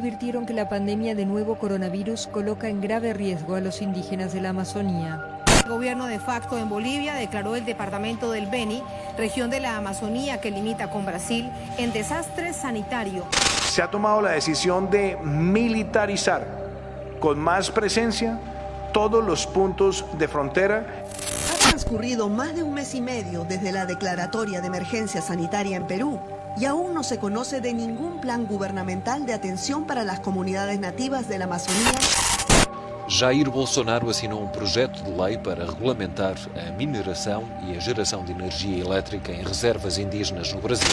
advirtieron que la pandemia de nuevo coronavirus coloca en grave riesgo a los indígenas de la Amazonía. El gobierno de facto en Bolivia declaró el departamento del Beni, región de la Amazonía que limita con Brasil, en desastre sanitario. Se ha tomado la decisión de militarizar con más presencia todos los puntos de frontera. Ha transcurrido más de un mes y medio desde la declaratoria de emergencia sanitaria en Perú y aún no se conoce de ningún plan gubernamental de atención para las comunidades nativas de la Amazonía. Jair Bolsonaro assinou projeto de lei para regulamentar a mineração e a geração de energia elétrica em reservas indígenas no Brasil.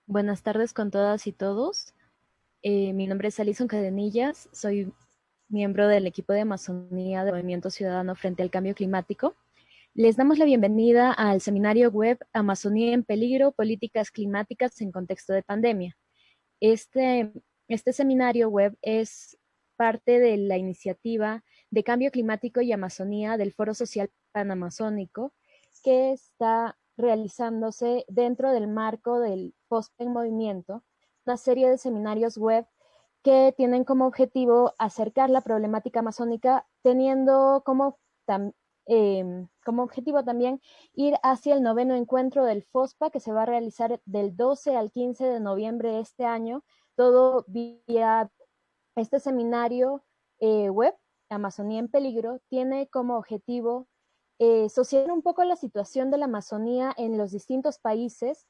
Buenas tardes con todas y todos. Mi nombre es Alison Cadenillas, soy miembro del equipo de Amazonía del Movimiento Ciudadano Frente al Cambio Climático. Les damos la bienvenida al seminario web Amazonía en Peligro, Políticas Climáticas en Contexto de Pandemia. Este seminario web es parte de la iniciativa de Cambio Climático y Amazonía del Foro Social Panamazónico, que está realizándose dentro del marco del FOSPE en Movimiento, una serie de seminarios web que tienen como objetivo acercar la problemática amazónica, teniendo como objetivo también ir hacia el 9º encuentro del FOSPA, que se va a realizar del 12 al 15 de noviembre de este año, todo vía este seminario web, Amazonía en Peligro, tiene como objetivo socializar un poco la situación de la Amazonía en los distintos países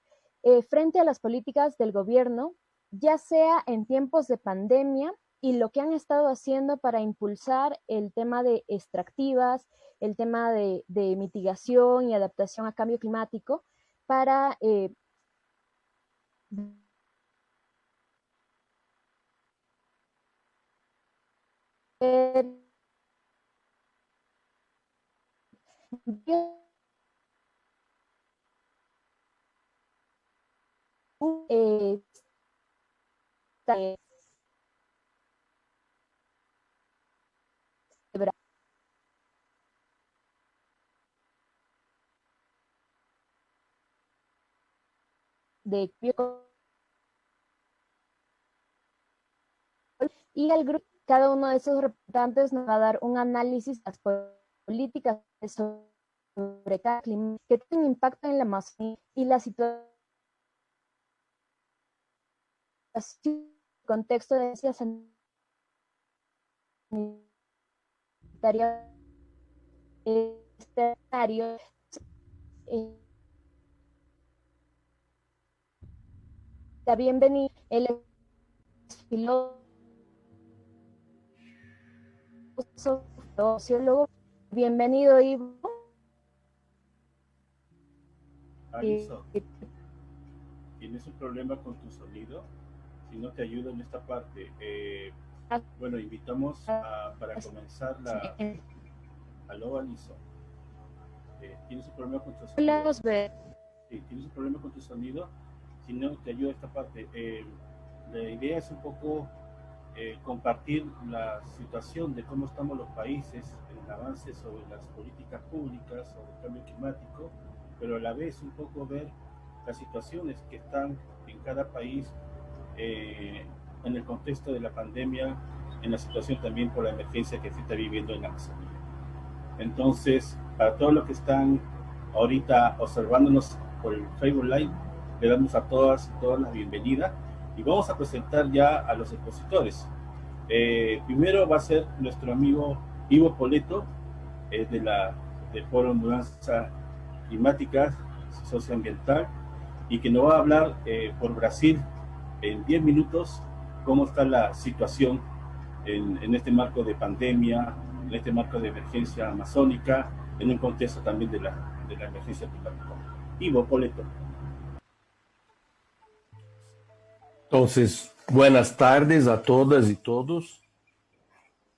frente a las políticas del gobierno, ya sea en tiempos de pandemia y lo que han estado haciendo para impulsar el tema de extractivas, el tema de mitigación y adaptación a cambio climático para de y el grupo, cada uno de esos representantes nos va a dar un análisis de las políticas sobre cada clima que tienen impacto en la Amazonía y la situación, contexto de esa sanitaria escenario bienvenido el filósofo sociólogo, bienvenido Ivo. tienes un problema con tu sonido, si no te ayudo en esta parte. Bueno, invitamos para comenzar la... Aló, Alison. ¿Tienes un problema con tu sonido? Sí, tienes un problema con tu sonido, si no te ayuda esta parte. La idea es un poco compartir la situación de cómo estamos los países en el avance sobre las políticas públicas, sobre el cambio climático, pero a la vez un poco ver las situaciones que están en cada país en el contexto de la pandemia, en la situación también por la emergencia que se está viviendo en la Amazonía. Entonces, para todos los que están ahorita observándonos por el Facebook Live, le damos a todas la bienvenida y vamos a presentar ya a los expositores. Primero va a ser nuestro amigo Ivo Poletto, del Foro Mudanza Climática Socioambiental, y que nos va a hablar por Brasil en 10 minutos cómo está la situación en este marco de pandemia, en este marco de emergencia amazónica, en un contexto también de la emergencia climática. Ivo Poletto. Entonces, buenas tardes a todas y todos.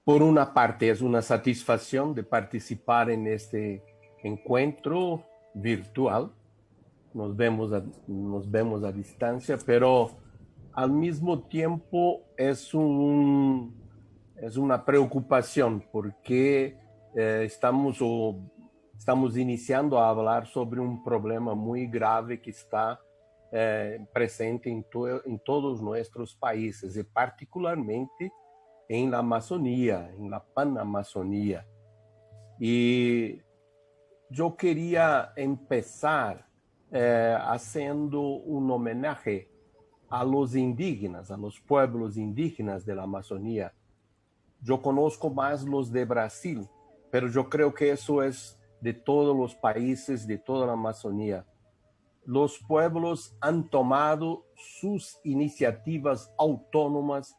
Por una parte, es una satisfacción de participar en este encuentro virtual. Nos vemos a distancia, pero al mismo tiempo es una preocupación porque estamos iniciando a hablar sobre un problema muy grave que está presente en todos nuestros países y particularmente en la Amazonía, en la Panamazonía. Y yo quería empezar haciendo un homenaje a los indígenas, a los pueblos indígenas de la Amazonía. Yo conozco más los de Brasil, pero yo creo que eso es de todos los países, de toda la Amazonía. Los pueblos han tomado sus iniciativas autónomas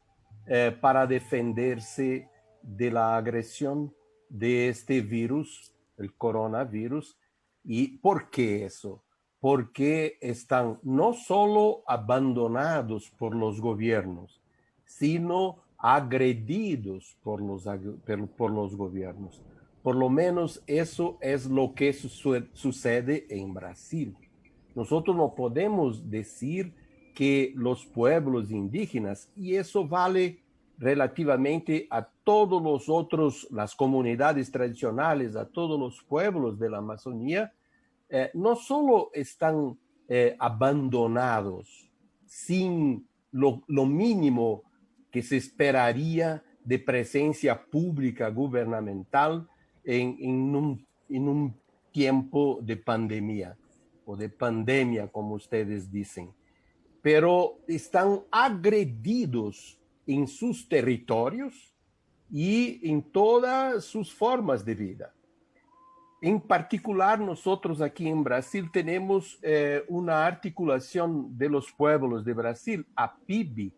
para defenderse de la agresión de este virus, el coronavirus. ¿Y por qué eso? Porque están no solo abandonados por los gobiernos, sino agredidos por los gobiernos. Por lo menos eso es lo que sucede en Brasil. Nosotros no podemos decir que los pueblos indígenas, y eso vale relativamente a todos los otros, las comunidades tradicionales, a todos los pueblos de la Amazonía, no solo están abandonados sin lo mínimo que se esperaría de presencia pública gubernamental en un tiempo de pandemia, o de pandemia, como ustedes dicen, pero están agredidos en sus territorios y en todas sus formas de vida. En particular, nosotros aquí en Brasil tenemos una articulación de los pueblos de Brasil, APIB,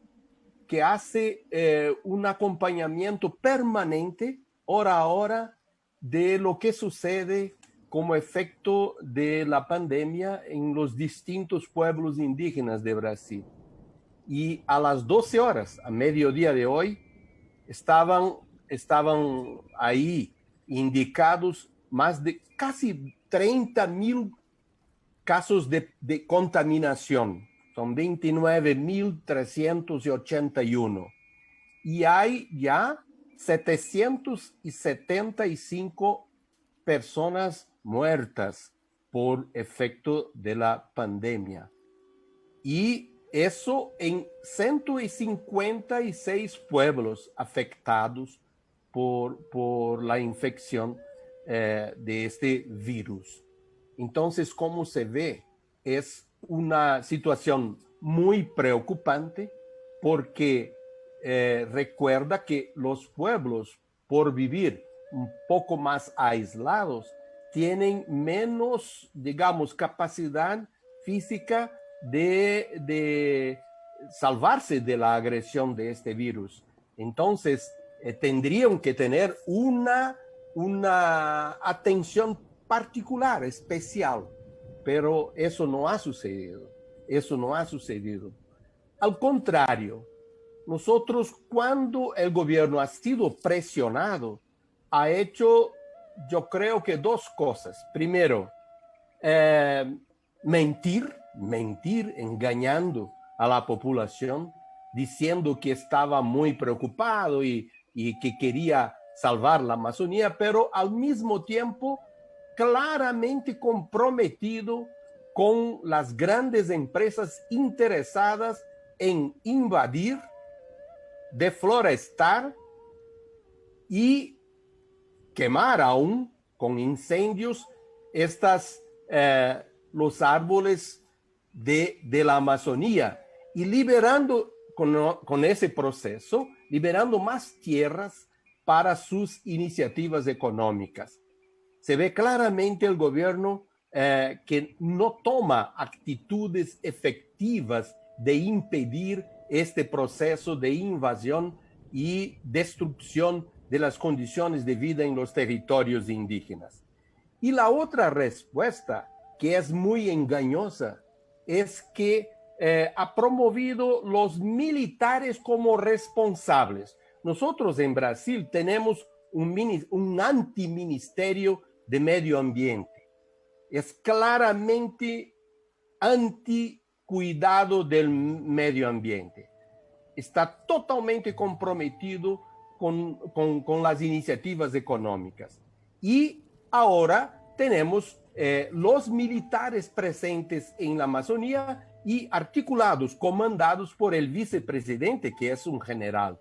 que hace un acompañamiento permanente, hora a hora, de lo que sucede como efecto de la pandemia en los distintos pueblos indígenas de Brasil. Y a las 12 horas, a mediodía de hoy, estaban ahí indicados más de casi 30,000 casos de contaminación. Son 29,381. Y hay ya 775 personas muertas por efecto de la pandemia. Y eso en 156 pueblos afectados por la infección de este virus. Entonces, como se ve, es una situación muy preocupante porque recuerda que los pueblos, por vivir un poco más aislados, tienen menos, digamos, capacidad física de salvarse de la agresión de este virus. Entonces, tendrían que tener una atención particular, especial, pero eso no ha sucedido. eso no ha sucedido. Al contrario, nosotros cuando el gobierno ha sido presionado, ha hecho, yo creo que dos cosas. Primero, mentir, engañando a la población, diciendo que estaba muy preocupado y que quería salvar la Amazonía, pero al mismo tiempo claramente comprometido con las grandes empresas interesadas en invadir, deflorestar y quemar aún con incendios los árboles de la Amazonía y liberando con ese proceso, liberando más tierras para sus iniciativas económicas. Se ve claramente el gobierno que no toma actitudes efectivas de impedir este proceso de invasión y destrucción de las condiciones de vida en los territorios indígenas. Y la otra respuesta, que es muy engañosa, es que ha promovido los militares como responsables. Nosotros en Brasil tenemos un antiministerio de medio ambiente. Es claramente anticuidado del medio ambiente. Está totalmente comprometido con las iniciativas económicas. Y ahora tenemos los militares presentes en la Amazonía y articulados, comandados por el vicepresidente, que es un general.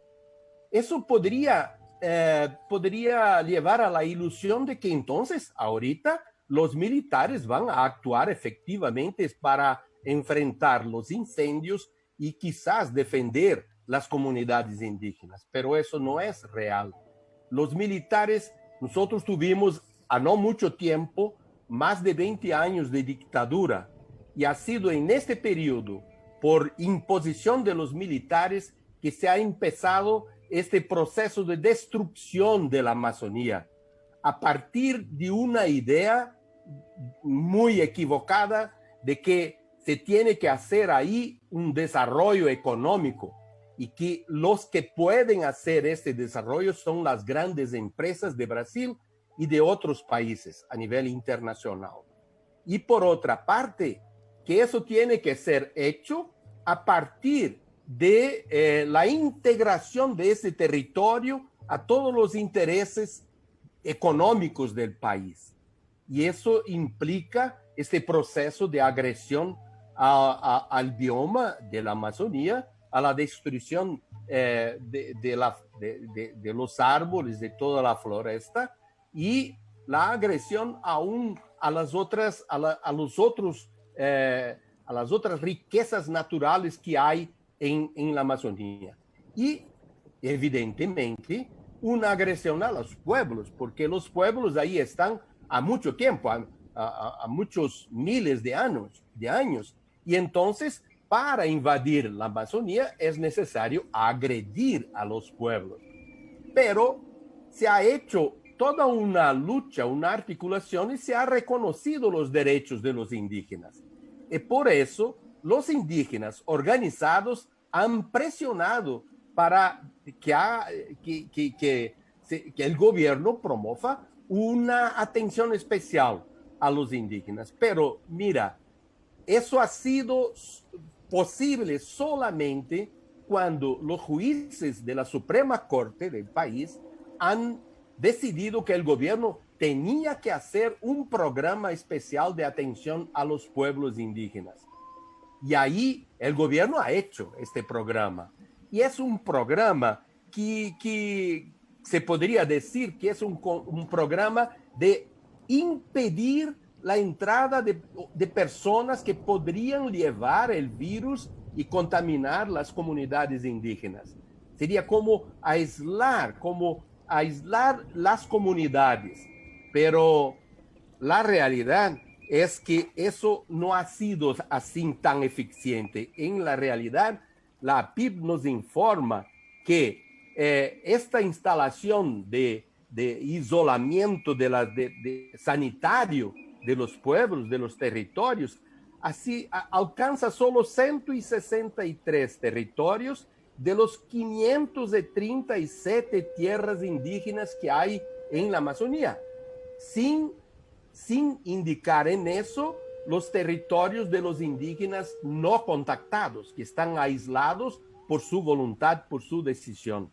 Eso podría llevar a la ilusión de que entonces, ahorita, los militares van a actuar efectivamente para enfrentar los incendios y quizás defender las comunidades indígenas. Pero eso no es real. Los militares, nosotros tuvimos a no mucho tiempo más de 20 años de dictadura y ha sido en este periodo, por imposición de los militares, que se ha empezado este proceso de destrucción de la Amazonía a partir de una idea muy equivocada de que se tiene que hacer ahí un desarrollo económico y que los que pueden hacer este desarrollo son las grandes empresas de Brasil y de otros países a nivel internacional. Y por otra parte, que eso tiene que ser hecho a partir de la integración de ese territorio a todos los intereses económicos del país. Y eso implica este proceso de agresión al bioma de la Amazonía, a la destrucción de los árboles, de toda la floresta, y la agresión aún a las otras riquezas naturales que hay en la Amazonía. Y, evidentemente, una agresión a los pueblos, porque los pueblos ahí están a mucho tiempo, a muchos miles de años. Y entonces, para invadir la Amazonía es necesario agredir a los pueblos. Pero se ha hecho toda una lucha, una articulación, y se ha reconocido los derechos de los indígenas. Y por eso los indígenas organizados han presionado para que el gobierno promueva una atención especial a los indígenas. Pero mira, eso ha sido posible solamente cuando los jueces de la Suprema Corte del país han decidido que el gobierno tenía que hacer un programa especial de atención a los pueblos indígenas. Y ahí el gobierno ha hecho este programa. Y es un programa que se podría decir que es un programa de impedir la entrada de personas que podrían llevar el virus y contaminar las comunidades indígenas. Sería como aislar las comunidades. Pero la realidad es que eso no ha sido así tan eficiente. En la realidad, la APIP nos informa que esta instalación de isolamiento sanitario de los pueblos, de los territorios, así alcanza solo 163 territorios de los 537 tierras indígenas que hay en la Amazonía, sin indicar en eso los territorios de los indígenas no contactados, que están aislados por su voluntad, por su decisión.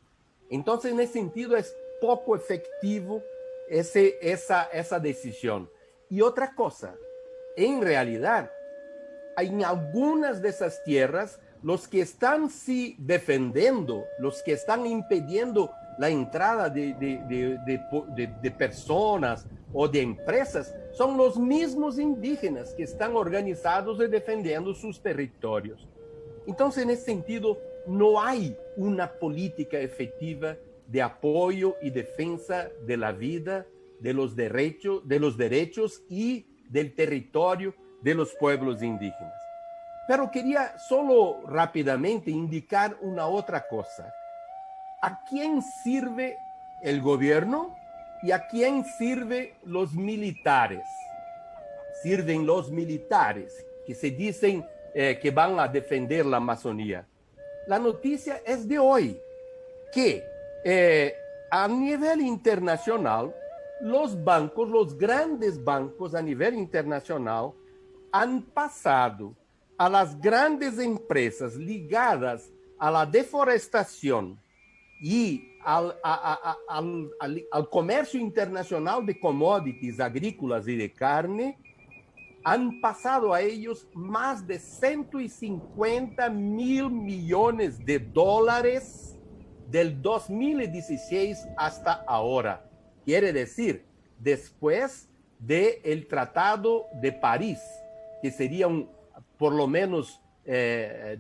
Entonces, en ese sentido, es poco efectivo esa decisión. Y otra cosa, en realidad, en algunas de esas tierras, los que están sí defendiendo, los que están impidiendo la entrada de personas o de empresas, son los mismos indígenas que están organizados y defendiendo sus territorios. Entonces, en ese sentido, no hay una política efectiva de apoyo y defensa de la vida, de los derechos y del territorio de los pueblos indígenas. Pero quería solo rápidamente indicar una otra cosa. ¿A quién sirve el gobierno y a quién sirven los militares? Sirven los militares que se dicen que van a defender la Amazonía. La noticia es de hoy, que a nivel internacional, los bancos, los grandes bancos a nivel internacional, han pasado a las grandes empresas ligadas a la deforestación y al comercio internacional de commodities agrícolas y de carne, han pasado a ellos más de 150 mil millones de dólares del 2016 hasta ahora. Quiere decir, después del Tratado de París, que sería por lo menos,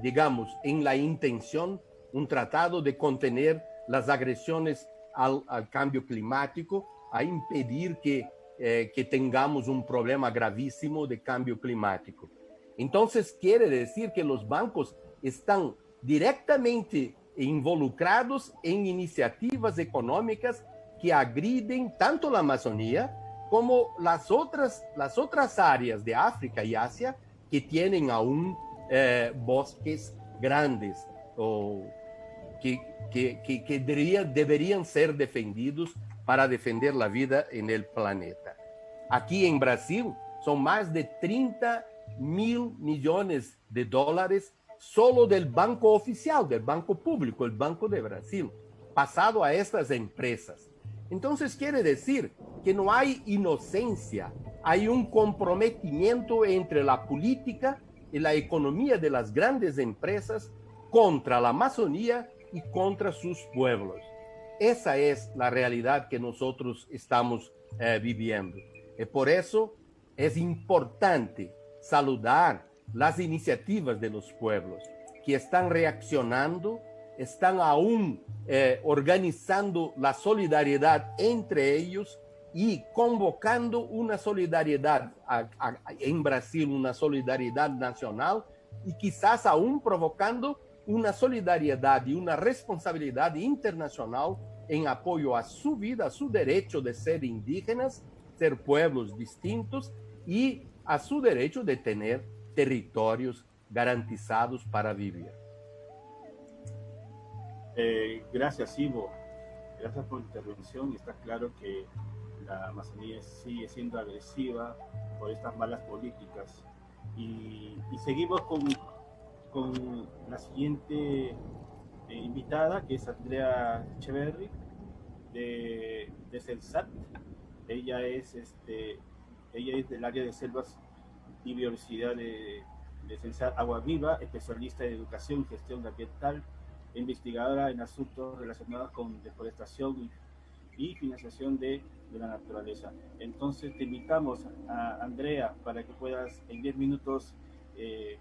digamos, en la intención, un tratado de contener las agresiones al cambio climático, a impedir que tengamos un problema gravísimo de cambio climático. Entonces, quiere decir que los bancos están directamente involucrados en iniciativas económicas que agriden tanto la Amazonía como las otras áreas de África y Asia que tienen aún bosques grandes o que deberían ser defendidos para defender la vida en el planeta. Aquí en Brasil son más de 30 mil millones de dólares solo del banco oficial, del banco público, el Banco de Brasil, pasado a estas empresas. Entonces quiere decir que no hay inocencia, hay un comprometimiento entre la política y la economía de las grandes empresas contra la Amazonía y contra sus pueblos. Esa es la realidad que nosotros estamos viviendo. Y por eso es importante saludar las iniciativas de los pueblos que están reaccionando, están aún organizando la solidaridad entre ellos y convocando una solidaridad en Brasil, una solidaridad nacional y quizás aún provocando una solidariedad y una responsabilidad internacional en apoyo a su vida, a su derecho de ser indígenas, ser pueblos distintos y a su derecho de tener territorios garantizados para vivir. Gracias, Ivo. Gracias por la intervención. Está claro que la Amazonía sigue siendo agresiva por estas malas políticas. Y seguimos con la siguiente invitada, que es Andrea Echeverry, de CELSAT. Ella es del área de selvas y biodiversidad de CELSAT Agua Viva, especialista en educación y gestión ambiental, investigadora en asuntos relacionados con deforestación y financiación de la naturaleza. Entonces te invitamos a Andrea para que puedas en 10 minutos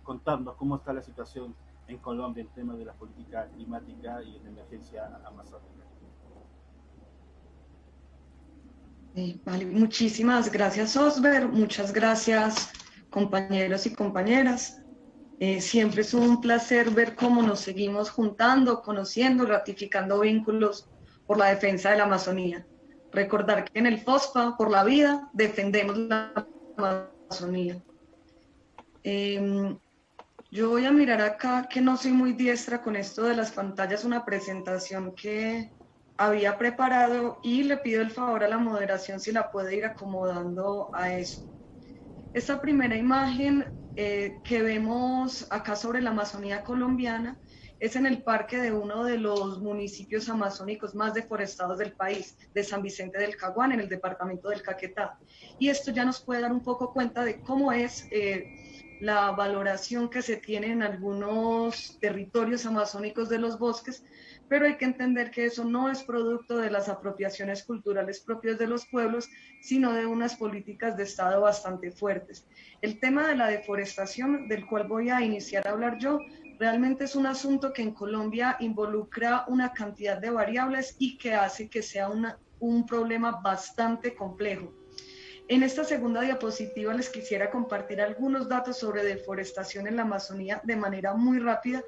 contarnos cómo está la situación en Colombia en temas de la política climática y en la emergencia amazónica. Vale, muchísimas gracias, Osber. Muchas gracias, compañeros y compañeras. Siempre es un placer ver cómo nos seguimos juntando, conociendo, ratificando vínculos por la defensa de la Amazonía. Recordar que en el FOSPA, por la vida, defendemos la Amazonía. Yo voy a mirar acá, que no soy muy diestra con esto de las pantallas, una presentación que había preparado y le pido el favor a la moderación si la puede ir acomodando a eso. Esta primera imagen que vemos acá sobre la Amazonía colombiana es en el parque de uno de los municipios amazónicos más deforestados del país, de San Vicente del Caguán, en el departamento del Caquetá. Y esto ya nos puede dar un poco cuenta de cómo es la valoración que se tiene en algunos territorios amazónicos de los bosques, pero hay que entender que eso no es producto de las apropiaciones culturales propias de los pueblos, sino de unas políticas de Estado bastante fuertes. El tema de la deforestación, del cual voy a iniciar a hablar yo, realmente es un asunto que en Colombia involucra una cantidad de variables y que hace que sea un problema bastante complejo. En esta segunda diapositiva les quisiera compartir algunos datos sobre deforestación en la Amazonía de manera muy rápida,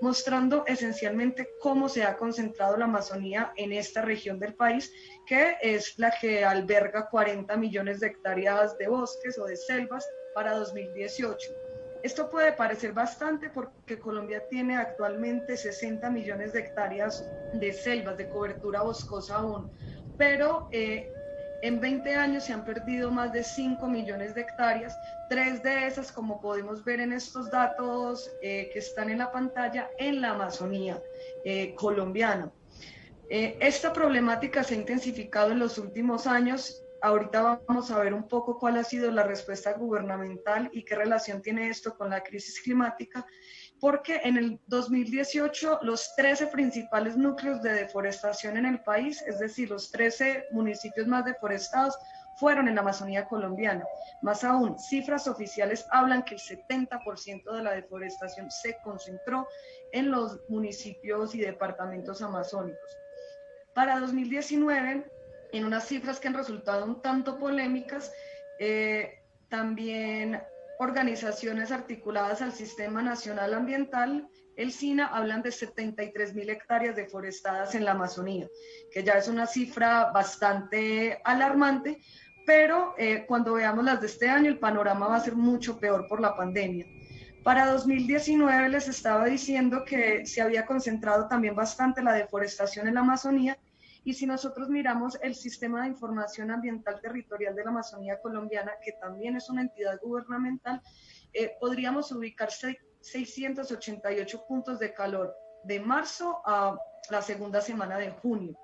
mostrando esencialmente cómo se ha concentrado la Amazonía en esta región del país, que es la que alberga 40 millones de hectáreas de bosques o de selvas para 2018. Esto puede parecer bastante porque Colombia tiene actualmente 60 millones de hectáreas de selvas, de cobertura boscosa aún, pero en 20 años se han perdido más de 5 millones de hectáreas, 3 de esas, como podemos ver en estos datos que están en la pantalla, en la Amazonía colombiana. Esta problemática se ha intensificado en los últimos años. Ahorita vamos a ver un poco cuál ha sido la respuesta gubernamental y qué relación tiene esto con la crisis climática, porque en el 2018 los 13 principales núcleos de deforestación en el país, es decir, los 13 municipios más deforestados, fueron en la Amazonía colombiana. Más aún, cifras oficiales hablan que el 70% de la deforestación se concentró en los municipios y departamentos amazónicos. Para 2019, en unas cifras que han resultado un tanto polémicas, también organizaciones articuladas al Sistema Nacional Ambiental, el SINA, hablan de 73.000 hectáreas deforestadas en la Amazonía, que ya es una cifra bastante alarmante, pero cuando veamos las de este año, el panorama va a ser mucho peor por la pandemia. Para 2019 les estaba diciendo que se había concentrado también bastante la deforestación en la Amazonía, y si nosotros miramos el Sistema de Información Ambiental Territorial de la Amazonía colombiana, que también es una entidad gubernamental, podríamos ubicar 688 puntos de calor de marzo a la segunda semana de junio.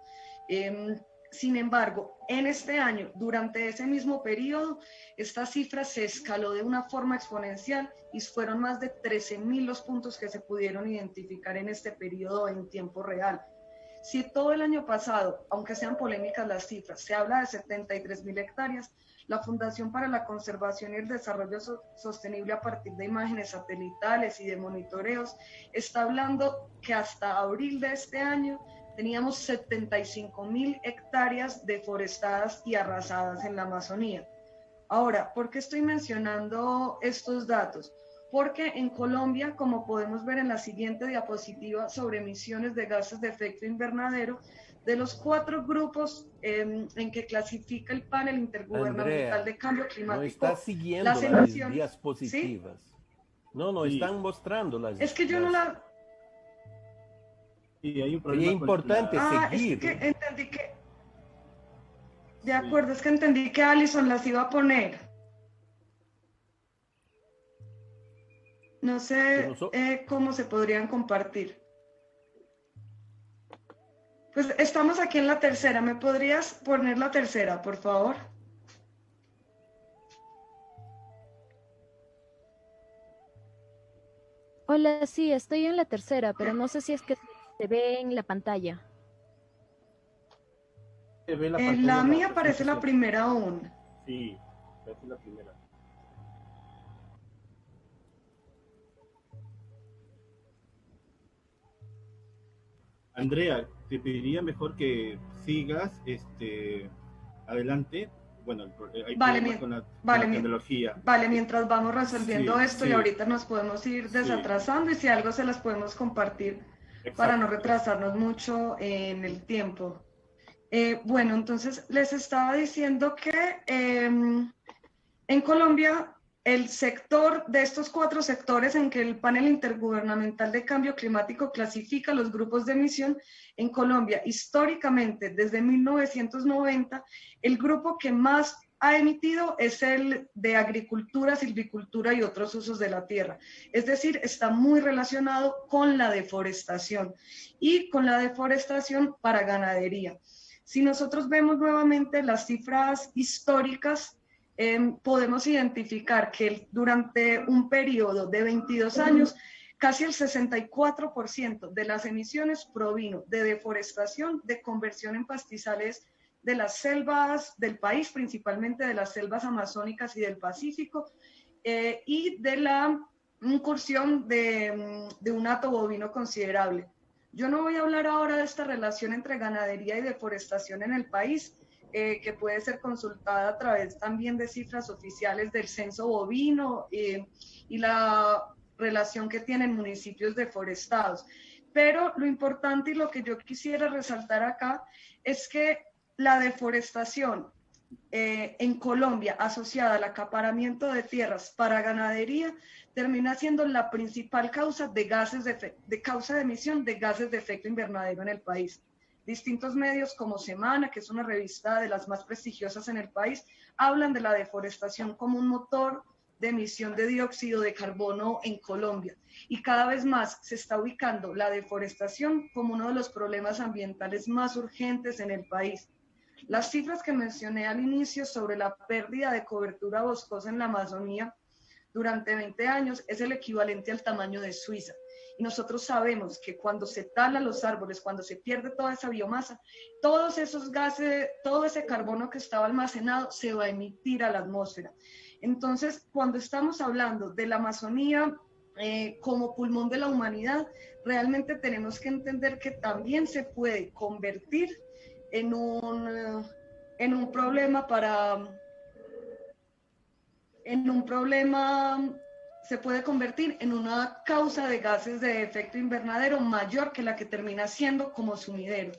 Sin embargo, en este año, durante ese mismo periodo, esta cifra se escaló de una forma exponencial y fueron más de 13.000 los puntos que se pudieron identificar en este periodo en tiempo real. Si todo el año pasado, aunque sean polémicas las cifras, se habla de 73.000 hectáreas, la Fundación para la Conservación y el Desarrollo Sostenible, a partir de imágenes satelitales y de monitoreos, está hablando que hasta abril de este año teníamos 75.000 hectáreas deforestadas y arrasadas en la Amazonía. Ahora, ¿por qué estoy mencionando estos datos? Porque en Colombia, como podemos ver en la siguiente diapositiva sobre emisiones de gases de efecto invernadero, de los 4 grupos en que clasifica el panel intergubernamental de cambio climático, no está siguiendo las emisiones, diapositivas. ¿Sí? No, sí. Están mostrando las. Es que yo no la. Sí, hay un problema. Y es importante seguir. Es que entendí que. De acuerdo, es que entendí que Alison las iba a poner. No sé cómo se podrían compartir. Pues estamos aquí en la tercera. ¿Me podrías poner la tercera, por favor? Hola, sí, estoy en la tercera, pero no sé si es que se ve en la pantalla. En la mía aparece la primera aún. Sí, aparece la primera. Andrea, te pediría mejor que sigas adelante. Bueno, hay problemas con la tecnología. Vale, mientras vamos resolviendo esto sí. Y ahorita nos podemos ir desatrasando y si algo se las podemos compartir. Exacto. Para no retrasarnos mucho en el tiempo. Bueno, entonces les estaba diciendo que en Colombia el sector de estos 4 sectores en que el panel intergubernamental de cambio climático clasifica los grupos de emisión en Colombia. Históricamente, desde 1990, el grupo que más ha emitido es el de agricultura, silvicultura y otros usos de la tierra. Es decir, está muy relacionado con la deforestación y con la deforestación para ganadería. Si nosotros vemos nuevamente las cifras históricas, podemos identificar que durante un periodo de 22 años, casi el 64% de las emisiones provino de deforestación, de conversión en pastizales de las selvas del país, principalmente de las selvas amazónicas y del Pacífico, y de la incursión de un hato bovino considerable. Yo no voy a hablar ahora de esta relación entre ganadería y deforestación en el país, que puede ser consultada a través también de cifras oficiales del censo bovino y la relación que tienen municipios deforestados. Pero lo importante y lo que yo quisiera resaltar acá es que la deforestación en Colombia asociada al acaparamiento de tierras para ganadería termina siendo la principal causa de emisión de gases de efecto invernadero en el país. Distintos medios como Semana, que es una revista de las más prestigiosas en el país, hablan de la deforestación como un motor de emisión de dióxido de carbono en Colombia. Y cada vez más se está ubicando la deforestación como uno de los problemas ambientales más urgentes en el país. Las cifras que mencioné al inicio sobre la pérdida de cobertura boscosa en la Amazonía durante 20 años es el equivalente al tamaño de Suiza. Y nosotros sabemos que cuando se talan los árboles, cuando se pierde toda esa biomasa, todos esos gases, todo ese carbono que estaba almacenado se va a emitir a la atmósfera. Entonces, cuando estamos hablando de la Amazonía como pulmón de la humanidad, realmente tenemos que entender que también se puede convertir en un problema se puede convertir en una causa de gases de efecto invernadero mayor que la que termina siendo como sumidero.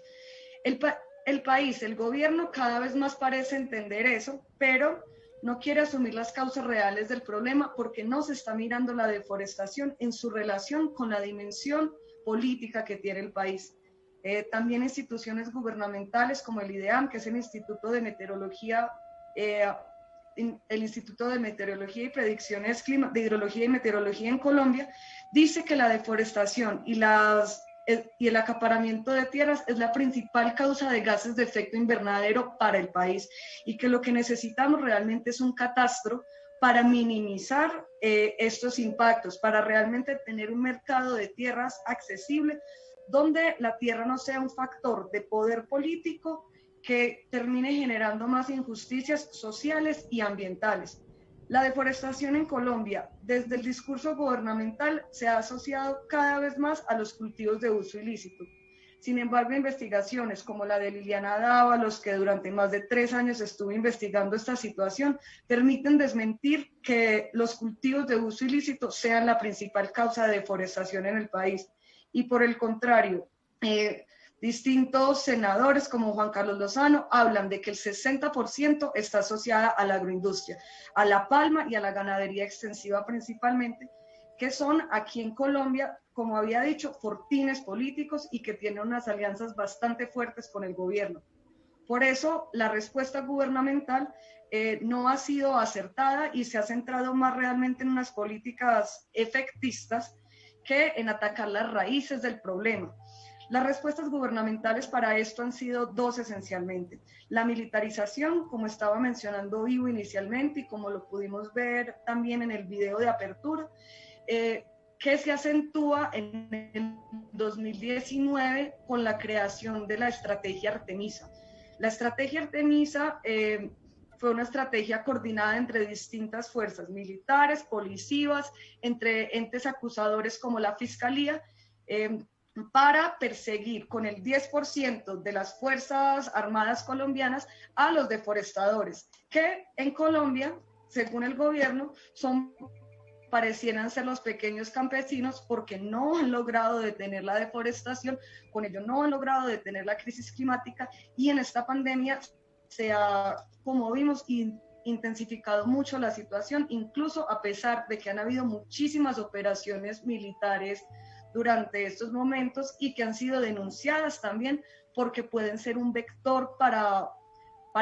El país, el gobierno cada vez más parece entender eso, pero no quiere asumir las causas reales del problema porque no se está mirando la deforestación en su relación con la dimensión política que tiene el país. También instituciones gubernamentales como el IDEAM, que es el Instituto de Meteorología, y Predicciones de Hidrología y Meteorología en Colombia, dice que la deforestación y el acaparamiento de tierras es la principal causa de gases de efecto invernadero para el país y que lo que necesitamos realmente es un catastro para minimizar estos impactos, para realmente tener un mercado de tierras accesible donde la tierra no sea un factor de poder político que termine generando más injusticias sociales y ambientales. La deforestación en Colombia, desde el discurso gubernamental, se ha asociado cada vez más a los cultivos de uso ilícito. Sin embargo, investigaciones como la de Liliana Dávalos, que durante más de 3 años estuvo investigando esta situación, permiten desmentir que los cultivos de uso ilícito sean la principal causa de deforestación en el país. Y por el contrario, distintos senadores como Juan Carlos Lozano hablan de que el 60% está asociada a la agroindustria, a la palma y a la ganadería extensiva principalmente, que son aquí en Colombia, como había dicho, fortines políticos y que tienen unas alianzas bastante fuertes con el gobierno. Por eso la respuesta gubernamental no ha sido acertada y se ha centrado más realmente en unas políticas efectistas que en atacar las raíces del problema. Las respuestas gubernamentales para esto han sido 2 esencialmente. La militarización, como estaba mencionando Ivo inicialmente y como lo pudimos ver también en el video de apertura, que se acentúa en el 2019 con la creación de la estrategia Artemisa. La estrategia Artemisa fue una estrategia coordinada entre distintas fuerzas militares, policivas, entre entes acusadores como la Fiscalía, para perseguir con el 10% de las Fuerzas Armadas colombianas a los deforestadores, que en Colombia, según el gobierno, parecieran ser los pequeños campesinos porque no han logrado detener la deforestación, con ello no han logrado detener la crisis climática y en esta pandemia se ha, como vimos, intensificado mucho la situación, incluso a pesar de que han habido muchísimas operaciones militares durante estos momentos y que han sido denunciadas también porque pueden ser un vector para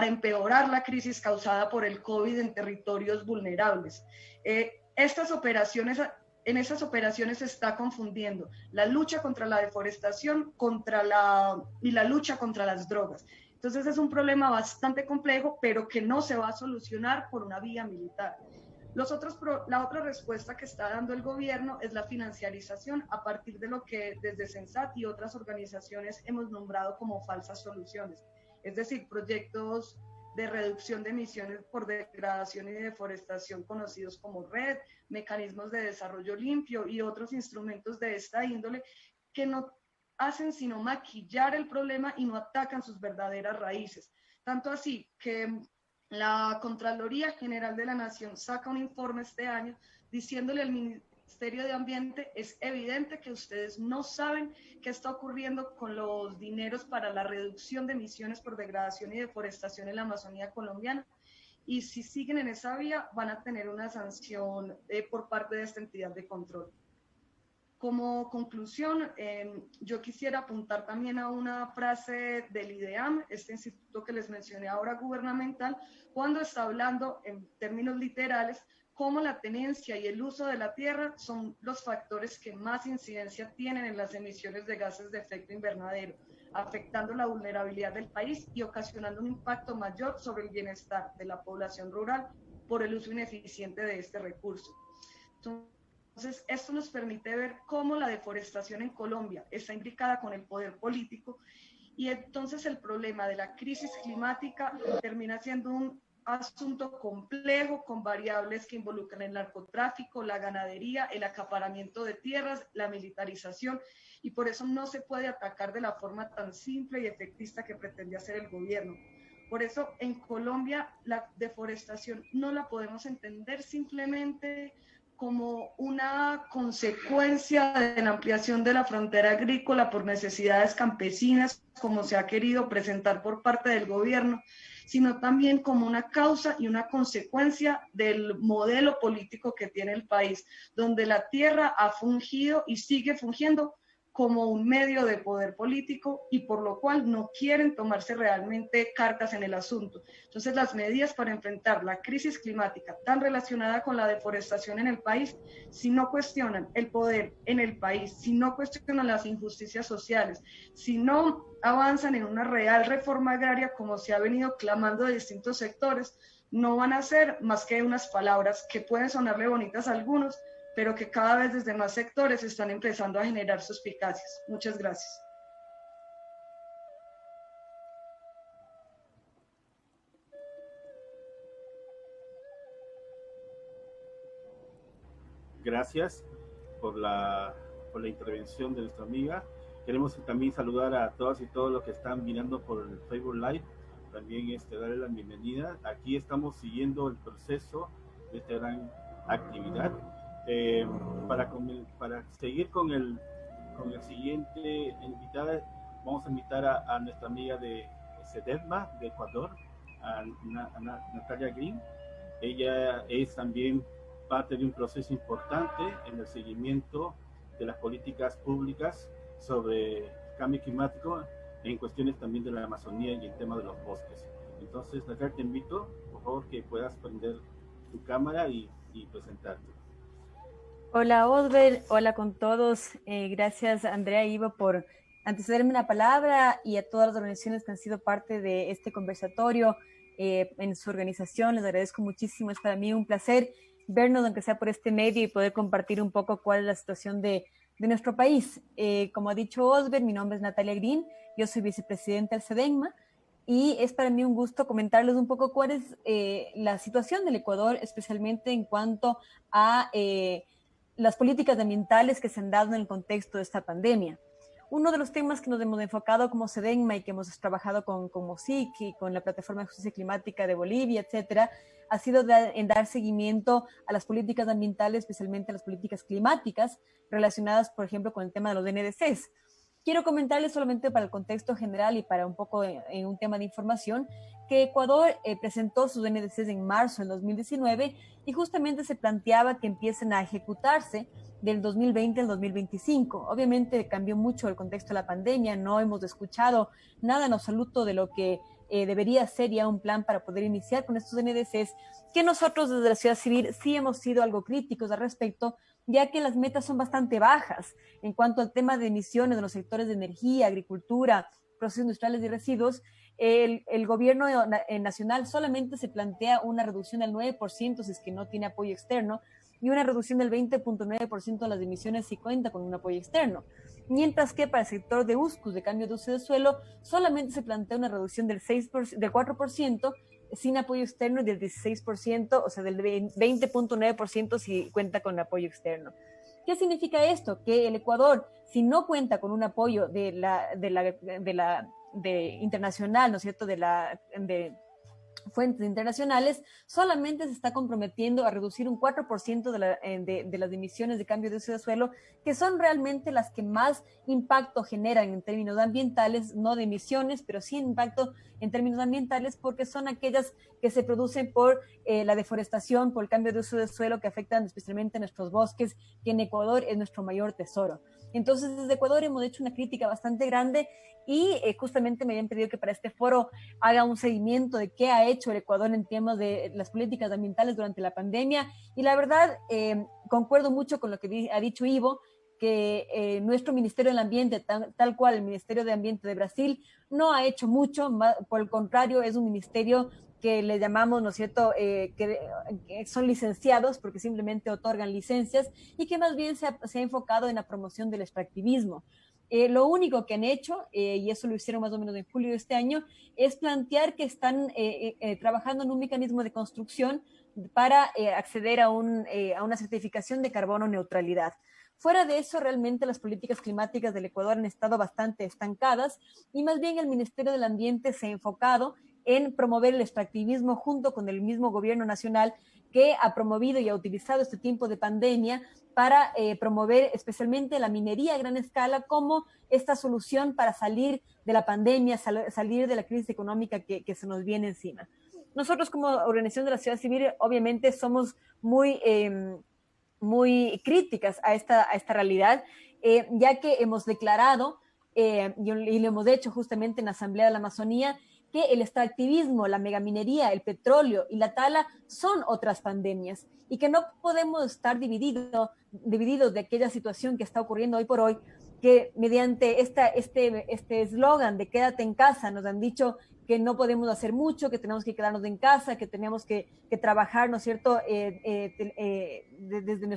empeorar la crisis causada por el COVID en territorios vulnerables. En estas operaciones se está confundiendo la lucha contra la deforestación y la lucha contra las drogas. Entonces es un problema bastante complejo, pero que no se va a solucionar por una vía militar. La otra respuesta que está dando el gobierno es la financiarización a partir de lo que desde Sensat y otras organizaciones hemos nombrado como falsas soluciones. Es decir, proyectos de reducción de emisiones por degradación y deforestación conocidos como REDD, mecanismos de desarrollo limpio y otros instrumentos de esta índole que no hacen sino maquillar el problema y no atacan sus verdaderas raíces. Tanto así que la Contraloría General de la Nación saca un informe este año diciéndole al Ministerio de Ambiente: es evidente que ustedes no saben qué está ocurriendo con los dineros para la reducción de emisiones por degradación y deforestación en la Amazonía colombiana, y si siguen en esa vía van a tener una sanción por parte de esta entidad de control. Como conclusión, yo quisiera apuntar también a una frase del IDEAM, este instituto que les mencioné ahora gubernamental, cuando está hablando en términos literales cómo la tenencia y el uso de la tierra son los factores que más incidencia tienen en las emisiones de gases de efecto invernadero, afectando la vulnerabilidad del país y ocasionando un impacto mayor sobre el bienestar de la población rural por el uso ineficiente de este recurso. Entonces, esto nos permite ver cómo la deforestación en Colombia está implicada con el poder político, y entonces el problema de la crisis climática termina siendo un asunto complejo con variables que involucran el narcotráfico, la ganadería, el acaparamiento de tierras, la militarización, y por eso no se puede atacar de la forma tan simple y efectista que pretende hacer el gobierno. Por eso en Colombia la deforestación no la podemos entender simplemente como una consecuencia de la ampliación de la frontera agrícola por necesidades campesinas, como se ha querido presentar por parte del gobierno, sino también como una causa y una consecuencia del modelo político que tiene el país, donde la tierra ha fungido y sigue fungiendo como un medio de poder político, y por lo cual no quieren tomarse realmente cartas en el asunto. Entonces, las medidas para enfrentar la crisis climática tan relacionada con la deforestación en el país, si no cuestionan el poder en el país, si no cuestionan las injusticias sociales, si no avanzan en una real reforma agraria como se ha venido clamando de distintos sectores, no van a ser más que unas palabras que pueden sonarle bonitas a algunos, pero que cada vez desde más sectores están empezando a generar suspicacias. Muchas gracias. Gracias por la intervención de nuestra amiga. Queremos también saludar a todas y todos los que están mirando por el Facebook Live. También darle la bienvenida. Aquí estamos siguiendo el proceso de esta gran actividad. Para seguir con el siguiente invitada, vamos a invitar a nuestra amiga de SEDENMA de Ecuador, a Natalia Green. Ella es también parte de un proceso importante en el seguimiento de las políticas públicas sobre cambio climático en cuestiones también de la Amazonía y el tema de los bosques. Entonces, Natalia, te invito, por favor, que puedas prender tu cámara y presentarte. Hola Osber, hola con todos. Gracias Andrea y Ivo por antecederme la palabra, y a todas las organizaciones que han sido parte de este conversatorio en su organización. Les agradezco muchísimo. Es para mí un placer vernos, aunque sea por este medio, y poder compartir un poco cuál es la situación de nuestro país. Como ha dicho Osber, mi nombre es Natalia Green, yo soy vicepresidenta del SEDENMA, y es para mí un gusto comentarles un poco cuál es la situación del Ecuador, especialmente en cuanto a las políticas ambientales que se han dado en el contexto de esta pandemia. Uno de los temas que nos hemos enfocado como SEDENMA y que hemos trabajado con MOSIC y con la Plataforma de Justicia Climática de Bolivia, etcétera, ha sido en dar seguimiento a las políticas ambientales, especialmente a las políticas climáticas relacionadas, por ejemplo, con el tema de los NDCs. Quiero comentarles solamente para el contexto general y para un poco en un tema de información, que Ecuador presentó sus NDCs en marzo del 2019 y justamente se planteaba que empiecen a ejecutarse del 2020 al 2025. Obviamente cambió mucho el contexto de la pandemia, no hemos escuchado nada en absoluto de lo que debería ser ya un plan para poder iniciar con estos NDCs, que nosotros desde la sociedad civil sí hemos sido algo críticos al respecto, ya que las metas son bastante bajas en cuanto al tema de emisiones de los sectores de energía, agricultura, procesos industriales y residuos. El gobierno nacional solamente se plantea una reducción del 9% si es que no tiene apoyo externo, y una reducción del 20.9% de las emisiones si cuenta con un apoyo externo. Mientras que para el sector de USCUS, de cambio de uso de suelo, solamente se plantea una reducción del 4% sin apoyo externo y del 16%, o sea, del 20.9% si cuenta con apoyo externo. ¿Qué significa esto? Que el Ecuador, si no cuenta con un apoyo internacional, ¿no es cierto?, de fuentes internacionales, solamente se está comprometiendo a reducir un 4% de las emisiones de cambio de uso de suelo, que son realmente las que más impacto generan en términos ambientales, no de emisiones, pero sí impacto en términos ambientales, porque son aquellas que se producen por la deforestación, por el cambio de uso de suelo, que afectan especialmente a nuestros bosques, que en Ecuador es nuestro mayor tesoro. Entonces, desde Ecuador hemos hecho una crítica bastante grande y justamente me habían pedido que para este foro haga un seguimiento de qué ha hecho el Ecuador en temas de las políticas ambientales durante la pandemia. Y la verdad, concuerdo mucho con lo que ha dicho Ivo, que nuestro Ministerio del Ambiente, tal cual el Ministerio de Ambiente de Brasil, no ha hecho mucho, por el contrario, es un ministerio que le llamamos, ¿no es cierto?, que son licenciados porque simplemente otorgan licencias y que más bien se ha enfocado en la promoción del extractivismo. Lo único que han hecho, y eso lo hicieron más o menos en julio de este año, es plantear que están trabajando en un mecanismo de construcción para acceder a una certificación de carbono neutralidad. Fuera de eso, realmente las políticas climáticas del Ecuador han estado bastante estancadas y más bien el Ministerio del Ambiente se ha enfocado en promover el extractivismo junto con el mismo gobierno nacional, que ha promovido y ha utilizado este tiempo de pandemia para promover especialmente la minería a gran escala como esta solución para salir de la pandemia, salir de la crisis económica que se nos viene encima. Nosotros como organización de la sociedad civil obviamente somos muy críticas a esta realidad, ya que hemos declarado, y lo hemos hecho justamente en la Asamblea de la Amazonía, que el extractivismo, la megaminería, el petróleo y la tala son otras pandemias y que no podemos estar divididos de aquella situación que está ocurriendo hoy por hoy, que mediante este eslogan de quédate en casa nos han dicho que no podemos hacer mucho, que tenemos que quedarnos en casa, que tenemos que trabajar, ¿no es cierto?, desde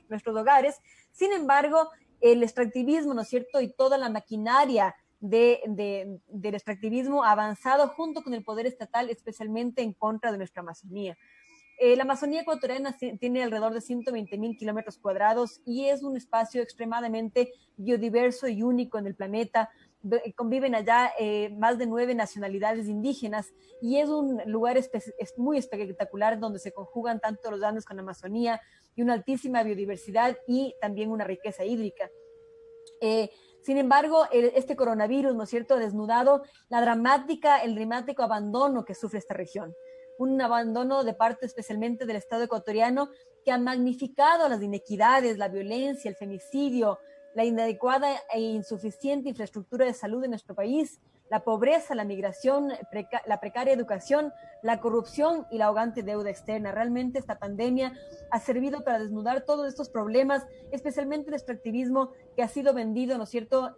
nuestros hogares. Sin embargo, el extractivismo, ¿no es cierto?, y toda la maquinaria del extractivismo ha avanzado junto con el poder estatal, especialmente en contra de nuestra Amazonía. La Amazonía ecuatoriana tiene alrededor de 120.000 kilómetros cuadrados y es un espacio extremadamente biodiverso y único en el planeta. Conviven allá más de 9 nacionalidades indígenas y es un lugar muy espectacular donde se conjugan tanto los Andes con la Amazonía y una altísima biodiversidad y también una riqueza hídrica. Sin embargo, este coronavirus, ¿no es cierto?, ha desnudado el dramático abandono que sufre esta región. Un abandono de parte especialmente del Estado ecuatoriano que ha magnificado las inequidades, la violencia, el femicidio, la inadecuada e insuficiente infraestructura de salud en nuestro país, la pobreza, la migración, la precaria educación, la corrupción y la ahogante deuda externa. Realmente esta pandemia ha servido para desnudar todos estos problemas, especialmente el extractivismo que ha sido vendido, ¿no es cierto?,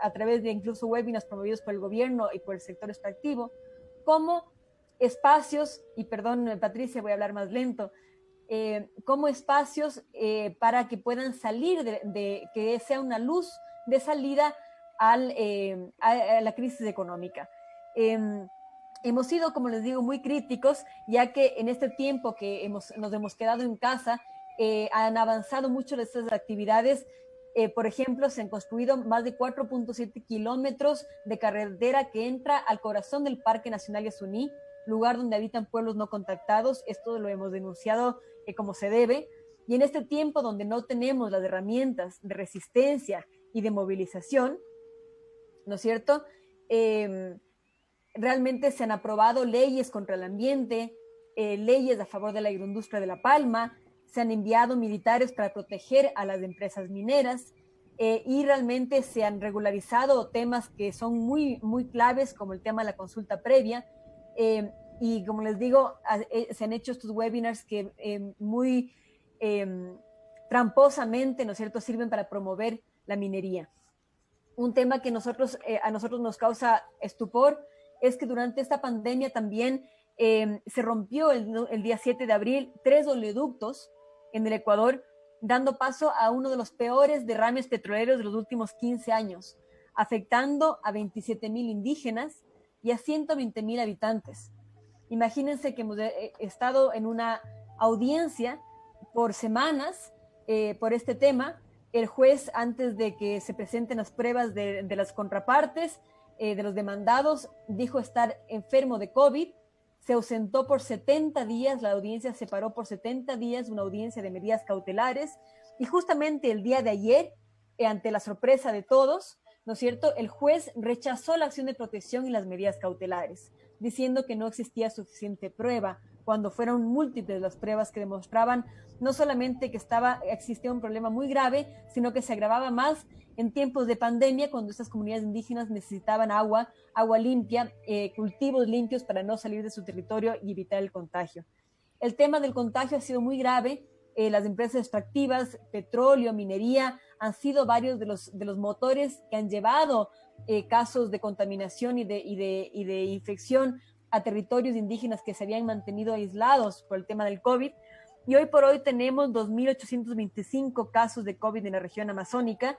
a través de incluso webinars promovidos por el gobierno y por el sector extractivo, como espacios, y perdón Patricia, voy a hablar más lento, como espacios para que puedan salir que sea una luz de salida a la crisis económica. Hemos sido, como les digo, muy críticos, ya que en este tiempo que nos hemos quedado en casa, han avanzado mucho de estas actividades. Por ejemplo, se han construido más de 4.7 kilómetros de carretera que entra al corazón del Parque Nacional Yasuní, lugar donde habitan pueblos no contactados. Esto lo hemos denunciado como se debe. Y en este tiempo donde no tenemos las herramientas de resistencia y de movilización, ¿no es cierto? Realmente se han aprobado leyes contra el ambiente, leyes a favor de la agroindustria de La Palma, se han enviado militares para proteger a las empresas mineras, y realmente se han regularizado temas que son muy, muy claves, como el tema de la consulta previa, y como les digo, se han hecho estos webinars que muy tramposamente, ¿no es cierto?, sirven para promover la minería. Un tema que a nosotros nos causa estupor es que durante esta pandemia también se rompió el día 7 de abril 3 oleoductos en el Ecuador, dando paso a uno de los peores derrames petroleros de los últimos 15 años, afectando a 27,000 indígenas y a 120,000 habitantes. Imagínense que hemos estado en una audiencia por semanas por este tema. El juez, antes de que se presenten las pruebas de las contrapartes, de los demandados, dijo estar enfermo de COVID, se ausentó por 70 días, la audiencia se paró por 70 días, una audiencia de medidas cautelares, y justamente el día de ayer, ante la sorpresa de todos, ¿no es cierto?, el juez rechazó la acción de protección y las medidas cautelares, diciendo que no existía suficiente prueba, cuando fueron múltiples las pruebas que demostraban no solamente que existía un problema muy grave, sino que se agravaba más en tiempos de pandemia, cuando estas comunidades indígenas necesitaban agua limpia, cultivos limpios para no salir de su territorio y evitar el contagio. El tema del contagio ha sido muy grave. Las empresas extractivas, petróleo, minería, han sido varios de los motores que han llevado casos de contaminación y de infección a territorios indígenas que se habían mantenido aislados por el tema del COVID. Y hoy por hoy tenemos 2.825 casos de COVID en la región amazónica,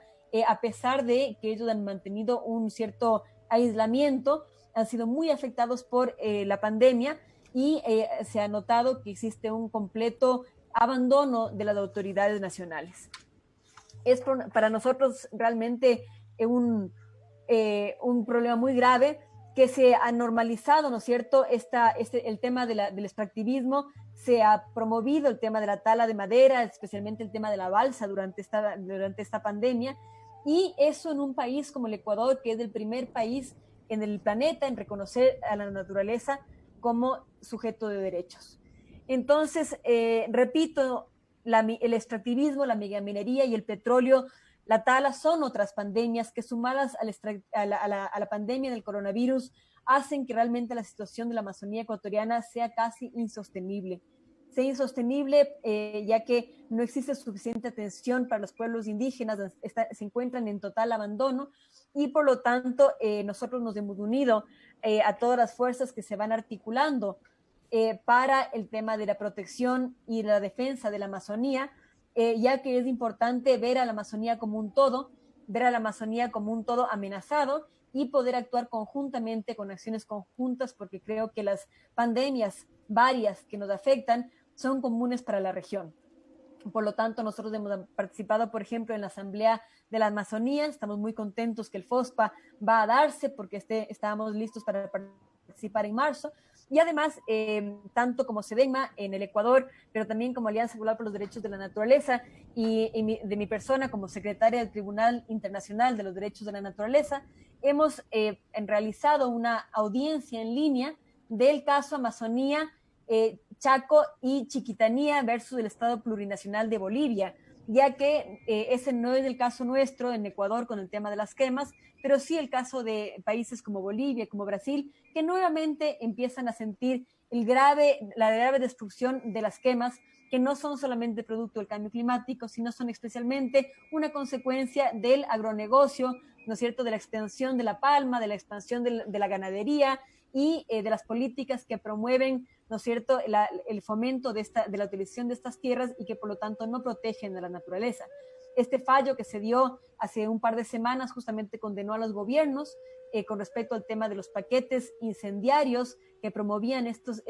a pesar de que ellos han mantenido un cierto aislamiento, han sido muy afectados por la pandemia, y se ha notado que existe un completo abandono de las autoridades nacionales. Es para nosotros realmente un problema muy grave, que se ha normalizado, ¿no es cierto?, el tema del extractivismo, se ha promovido el tema de la tala de madera, especialmente el tema de la balsa durante esta pandemia, y eso en un país como el Ecuador, que es el primer país en el planeta en reconocer a la naturaleza como sujeto de derechos. Entonces, repito, el extractivismo, la megaminería y el petróleo, la tala, son otras pandemias que, sumadas a la pandemia del coronavirus, hacen que realmente la situación de la Amazonía ecuatoriana sea casi insostenible. Sea insostenible ya que no existe suficiente atención para los pueblos indígenas, se encuentran en total abandono, y por lo tanto nosotros nos hemos unido a todas las fuerzas que se van articulando para el tema de la protección y la defensa de la Amazonía, ya que es importante ver a la Amazonía como un todo, amenazado, y poder actuar conjuntamente con acciones conjuntas, porque creo que las pandemias varias que nos afectan son comunes para la región. Por lo tanto, nosotros hemos participado, por ejemplo, en la Asamblea de la Amazonía. Estamos muy contentos que el FOSPA va a darse, porque estábamos listos para participar en marzo. Y además, tanto como SEDENMA en el Ecuador, pero también como Alianza Global por los Derechos de la Naturaleza, y de mi persona como secretaria del Tribunal Internacional de los Derechos de la Naturaleza, hemos realizado una audiencia en línea del caso Amazonía, Chaco y Chiquitanía versus el Estado Plurinacional de Bolivia, ya que ese no es el caso nuestro en Ecuador con el tema de las quemas, pero sí el caso de países como Bolivia, como Brasil, que nuevamente empiezan a sentir la grave destrucción de las quemas, que no son solamente producto del cambio climático, sino son especialmente una consecuencia del agronegocio, ¿no es cierto?, de la extensión de la palma, de la expansión de la ganadería y de las políticas que promueven, ¿no es cierto?, el fomento de la utilización de estas tierras, y que por lo tanto no protegen a la naturaleza. Este fallo que se dio hace un par de semanas justamente condenó a los gobiernos con respecto al tema de los paquetes incendiarios que promovían estas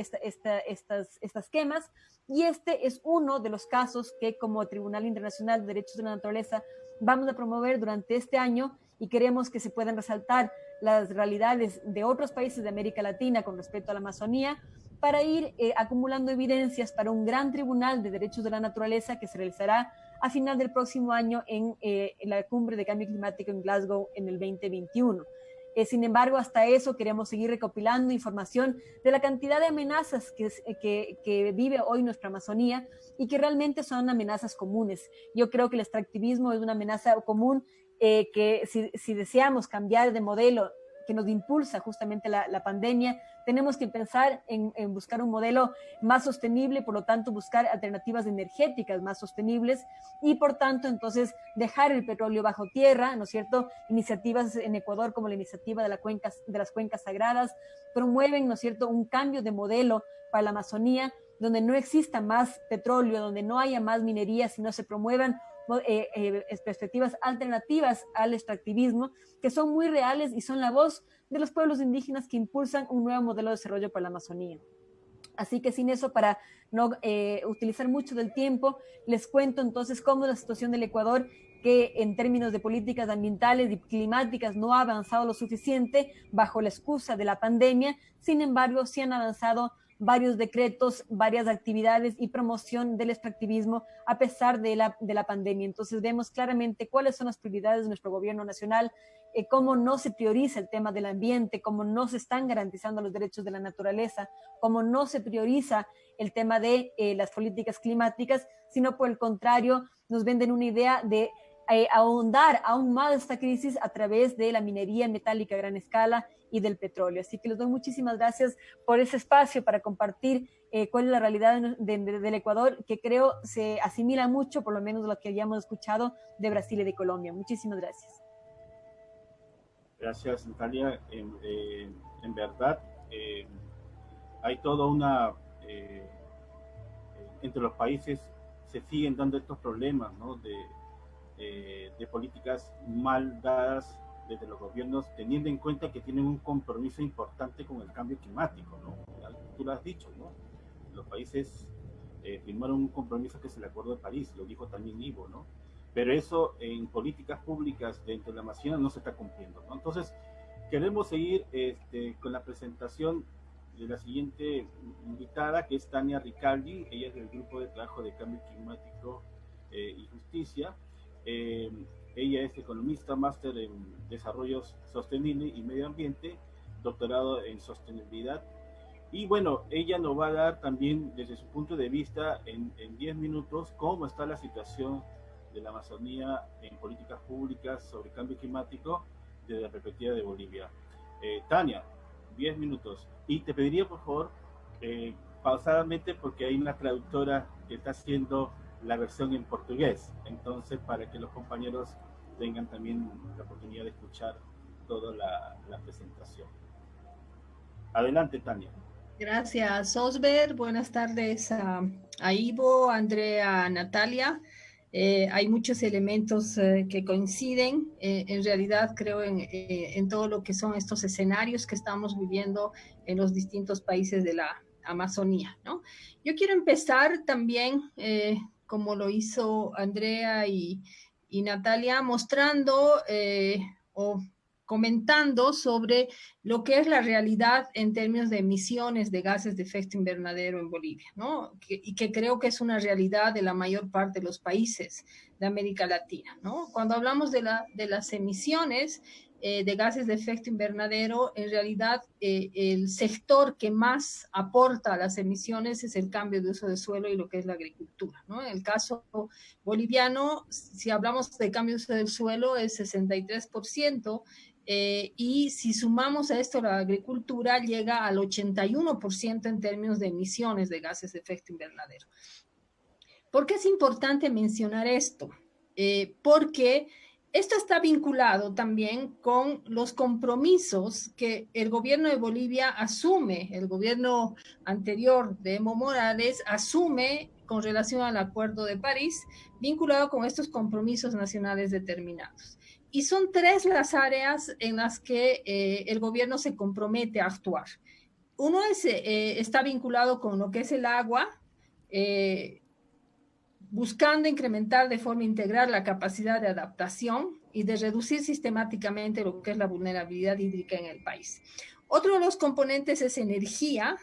quemas, y este es uno de los casos que como Tribunal Internacional de Derechos de la Naturaleza vamos a promover durante este año, y queremos que se puedan resaltar las realidades de otros países de América Latina con respecto a la Amazonía, para ir acumulando evidencias para un gran tribunal de derechos de la naturaleza que se realizará a final del próximo año en la cumbre de cambio climático en Glasgow en el 2021. Sin embargo, hasta eso queremos seguir recopilando información de la cantidad de amenazas que vive hoy nuestra Amazonía y que realmente son amenazas comunes. Yo creo que el extractivismo es una amenaza común que si deseamos cambiar de modelo que nos impulsa justamente la pandemia, tenemos que pensar en buscar un modelo más sostenible, por lo tanto buscar alternativas energéticas más sostenibles y por tanto entonces dejar el petróleo bajo tierra, ¿no es cierto? Iniciativas en Ecuador como la iniciativa de las cuencas sagradas promueven, ¿no es cierto?, un cambio de modelo para la Amazonía, donde no exista más petróleo, donde no haya más minería, sino se promuevan perspectivas alternativas al extractivismo, que son muy reales y son la voz de los pueblos indígenas que impulsan un nuevo modelo de desarrollo para la Amazonía. Así que sin eso, para no utilizar mucho del tiempo, les cuento entonces cómo es la situación del Ecuador, que en términos de políticas ambientales y climáticas no ha avanzado lo suficiente bajo la excusa de la pandemia. Sin embargo, sí han avanzado varios decretos, varias actividades y promoción del extractivismo a pesar de la pandemia. Entonces vemos claramente cuáles son las prioridades de nuestro gobierno nacional, cómo no se prioriza el tema del ambiente, cómo no se están garantizando los derechos de la naturaleza, cómo no se prioriza el tema de las políticas climáticas, sino por el contrario, nos venden una idea de ahondar aún más esta crisis a través de la minería metálica a gran escala y del petróleo. Así que les doy muchísimas gracias por ese espacio para compartir cuál es la realidad del Ecuador, que creo se asimila mucho, por lo menos de lo que habíamos escuchado de Brasil y de Colombia. Muchísimas gracias. Gracias, Natalia. En verdad, hay toda una... entre los países se siguen dando estos problemas, ¿no?, de políticas mal dadas desde los gobiernos, teniendo en cuenta que tienen un compromiso importante con el cambio climático, ¿no? Tú lo has dicho, ¿no? Los países firmaron un compromiso que es el Acuerdo de París, lo dijo también Ivo, ¿no? Pero eso en políticas públicas dentro de la Amazonía no se está cumpliendo, ¿no? Entonces, queremos seguir con la presentación de la siguiente invitada, que es Tania Ricaldi. Ella es del Grupo de Trabajo de Cambio Climático y Justicia. Ella es economista, máster en Desarrollo Sostenible y Medio Ambiente, doctorado en Sostenibilidad. Y bueno, ella nos va a dar también desde su punto de vista en 10 minutos cómo está la situación de la Amazonía en políticas públicas sobre cambio climático desde la perspectiva de Bolivia. Tania, 10 minutos. Y te pediría, por favor, pausadamente, porque hay una traductora que está haciendo la versión en portugués, entonces para que los compañeros tengan también la oportunidad de escuchar toda la presentación. Adelante, Tania. Gracias, Osber. Buenas tardes a Ivo, Andrea, Natalia. Hay muchos elementos que coinciden. En realidad creo en todo lo que son estos escenarios que estamos viviendo en los distintos países de la Amazonía, ¿no? Yo quiero empezar también, como lo hizo Andrea y Natalia, mostrando o comentando sobre lo que es la realidad en términos de emisiones de gases de efecto invernadero en Bolivia, ¿no? Y que creo que es una realidad de la mayor parte de los países de América Latina, ¿no? Cuando hablamos de las emisiones de gases de efecto invernadero, en realidad el sector que más aporta a las emisiones es el cambio de uso de suelo y lo que es la agricultura, ¿no? En el caso boliviano, si hablamos de cambio de uso del suelo, es 63%, y si sumamos a esto la agricultura, llega al 81% en términos de emisiones de gases de efecto invernadero. ¿Por qué es importante mencionar esto? Porque esto está vinculado también con los compromisos que el gobierno de Bolivia asume, el gobierno anterior de Evo Morales asume con relación al Acuerdo de París, vinculado con estos compromisos nacionales determinados. Y son 3 las áreas en las que el gobierno se compromete a actuar. Uno está vinculado con lo que es el agua, buscando incrementar de forma integral la capacidad de adaptación y de reducir sistemáticamente lo que es la vulnerabilidad hídrica en el país. Otro de los componentes es energía,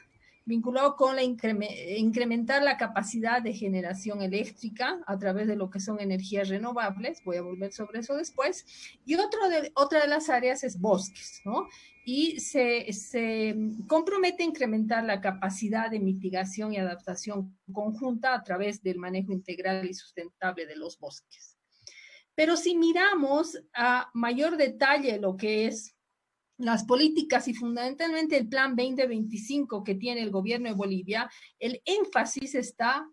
vinculado con incrementar la capacidad de generación eléctrica a través de lo que son energías renovables, voy a volver sobre eso después, y otra de las áreas es bosques, ¿no? Y se compromete a incrementar la capacidad de mitigación y adaptación conjunta a través del manejo integral y sustentable de los bosques. Pero si miramos a mayor detalle lo que es las políticas y fundamentalmente el Plan 2025 que tiene el gobierno de Bolivia, el énfasis está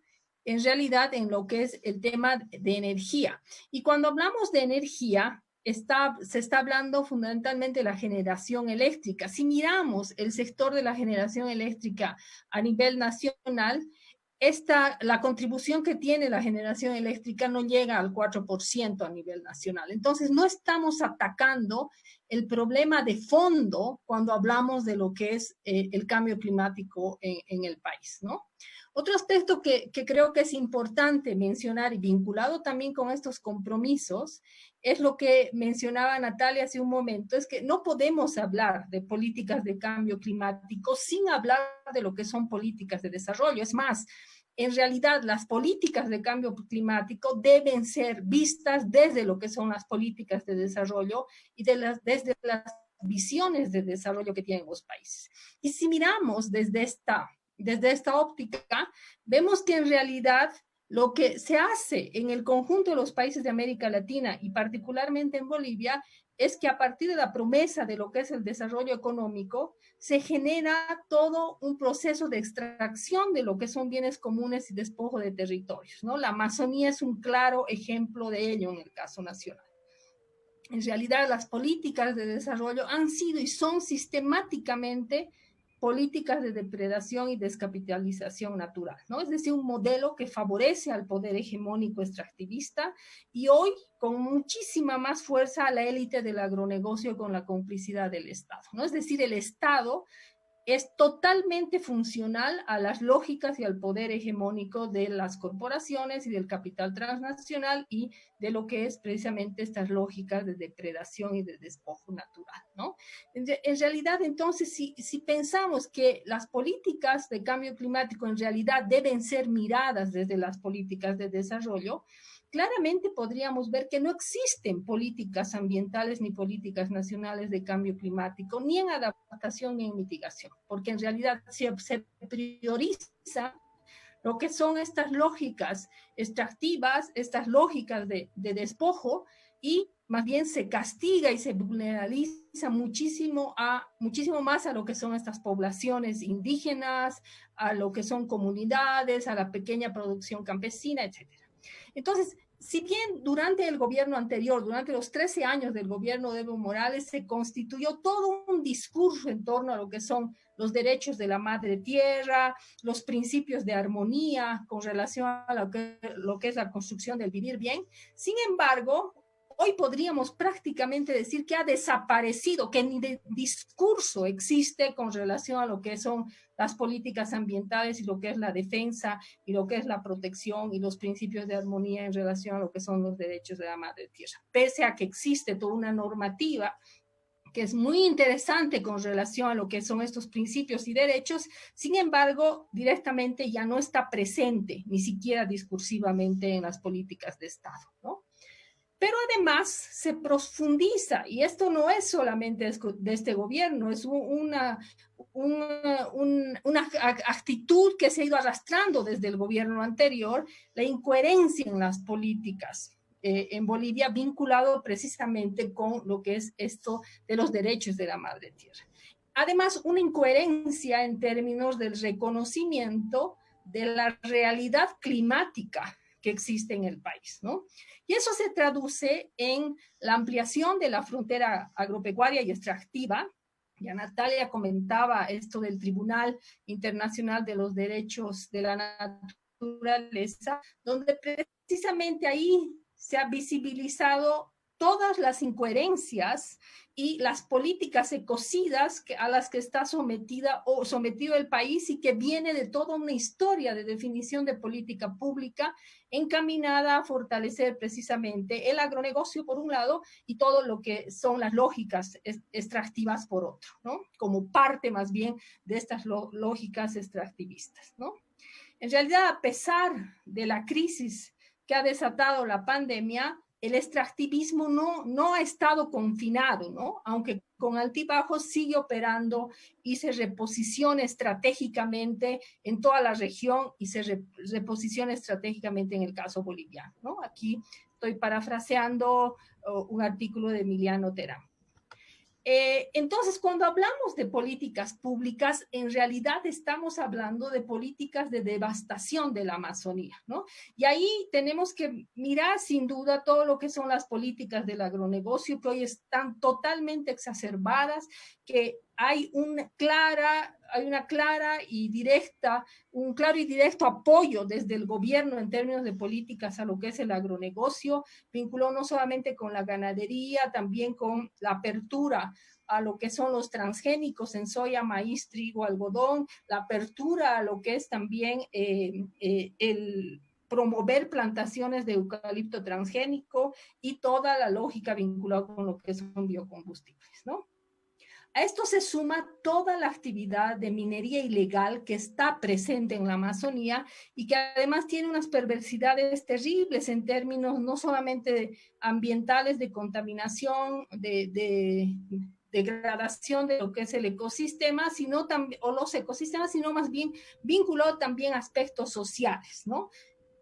en realidad en lo que es el tema de energía. Y cuando hablamos de energía, se está hablando fundamentalmente de la generación eléctrica. Si miramos el sector de la generación eléctrica a nivel nacional, la contribución que tiene la generación eléctrica no llega al 4% a nivel nacional. Entonces, no estamos atacando el problema de fondo cuando hablamos de lo que es el cambio climático en el país, ¿no? Otro aspecto que creo que es importante mencionar y vinculado también con estos compromisos es lo que mencionaba Natalia hace un momento, es que no podemos hablar de políticas de cambio climático sin hablar de lo que son políticas de desarrollo. Es más, en realidad las políticas de cambio climático deben ser vistas desde lo que son las políticas de desarrollo y desde las visiones de desarrollo que tienen los países. Y si miramos desde esta óptica, vemos que en realidad lo que se hace en el conjunto de los países de América Latina y particularmente en Bolivia es que a partir de la promesa de lo que es el desarrollo económico, se genera todo un proceso de extracción de lo que son bienes comunes y despojo de territorios, ¿no? La Amazonía es un claro ejemplo de ello en el caso nacional. En realidad, las políticas de desarrollo han sido y son sistemáticamente políticas de depredación y descapitalización natural, ¿no? Es decir, un modelo que favorece al poder hegemónico extractivista y hoy con muchísima más fuerza a la élite del agronegocio con la complicidad del Estado, ¿no? Es decir, el Estado es totalmente funcional a las lógicas y al poder hegemónico de las corporaciones y del capital transnacional y de lo que es precisamente estas lógicas de depredación y de despojo natural, ¿no? En realidad, entonces, si pensamos que las políticas de cambio climático en realidad deben ser miradas desde las políticas de desarrollo, claramente podríamos ver que no existen políticas ambientales ni políticas nacionales de cambio climático, ni en adaptación ni en mitigación, porque en realidad se prioriza lo que son estas lógicas extractivas, estas lógicas de despojo, y más bien se castiga y se vulneraliza muchísimo más a lo que son estas poblaciones indígenas, a lo que son comunidades, a la pequeña producción campesina, etc. Entonces, si bien durante el gobierno anterior, durante los 13 años del gobierno de Evo Morales, se constituyó todo un discurso en torno a lo que son los derechos de la madre tierra, los principios de armonía con relación a lo que es la construcción del vivir bien, sin embargo, hoy podríamos prácticamente decir que ha desaparecido, que ni de discurso existe con relación a lo que son las políticas ambientales y lo que es la defensa y lo que es la protección y los principios de armonía en relación a lo que son los derechos de la madre tierra. Pese a que existe toda una normativa que es muy interesante con relación a lo que son estos principios y derechos, sin embargo, directamente ya no está presente, ni siquiera discursivamente en las políticas de Estado, ¿no? Pero además se profundiza, y esto no es solamente de este gobierno, es una actitud que se ha ido arrastrando desde el gobierno anterior, la incoherencia en las políticas en Bolivia vinculado precisamente con lo que es esto de los derechos de la madre tierra. Además, una incoherencia en términos del reconocimiento de la realidad climática que existe en el país, ¿no? Y eso se traduce en la ampliación de la frontera agropecuaria y extractiva. Ya Natalia comentaba esto del Tribunal Internacional de los Derechos de la Naturaleza, donde precisamente ahí se ha visibilizado todas las incoherencias y las políticas ecocidas a las que está sometido el país y que viene de toda una historia de definición de política pública encaminada a fortalecer precisamente el agronegocio por un lado y todo lo que son las lógicas extractivas por otro, ¿no? Como parte más bien de estas lógicas extractivistas, ¿no? En realidad, a pesar de la crisis que ha desatado la pandemia, el extractivismo no ha estado confinado, ¿no? Aunque con altibajos sigue operando y se reposiciona estratégicamente en toda la región y se reposiciona estratégicamente en el caso boliviano, ¿no? Aquí estoy parafraseando un artículo de Emiliano Terán. Entonces, cuando hablamos de políticas públicas, en realidad estamos hablando de políticas de devastación de la Amazonía, ¿no? Y ahí tenemos que mirar sin duda todo lo que son las políticas del agronegocio, que hoy están totalmente exacerbadas, que hay un claro y directo apoyo desde el gobierno en términos de políticas a lo que es el agronegocio, vinculado no solamente con la ganadería, también con la apertura a lo que son los transgénicos en soya, maíz, trigo, algodón, la apertura a lo que es también el promover plantaciones de eucalipto transgénico y toda la lógica vinculada con lo que son biocombustibles, ¿no? A esto se suma toda la actividad de minería ilegal que está presente en la Amazonía y que además tiene unas perversidades terribles en términos no solamente ambientales, de contaminación, de degradación de lo que es el ecosistema, sino también, o los ecosistemas, sino más bien vinculado también a aspectos sociales, ¿no?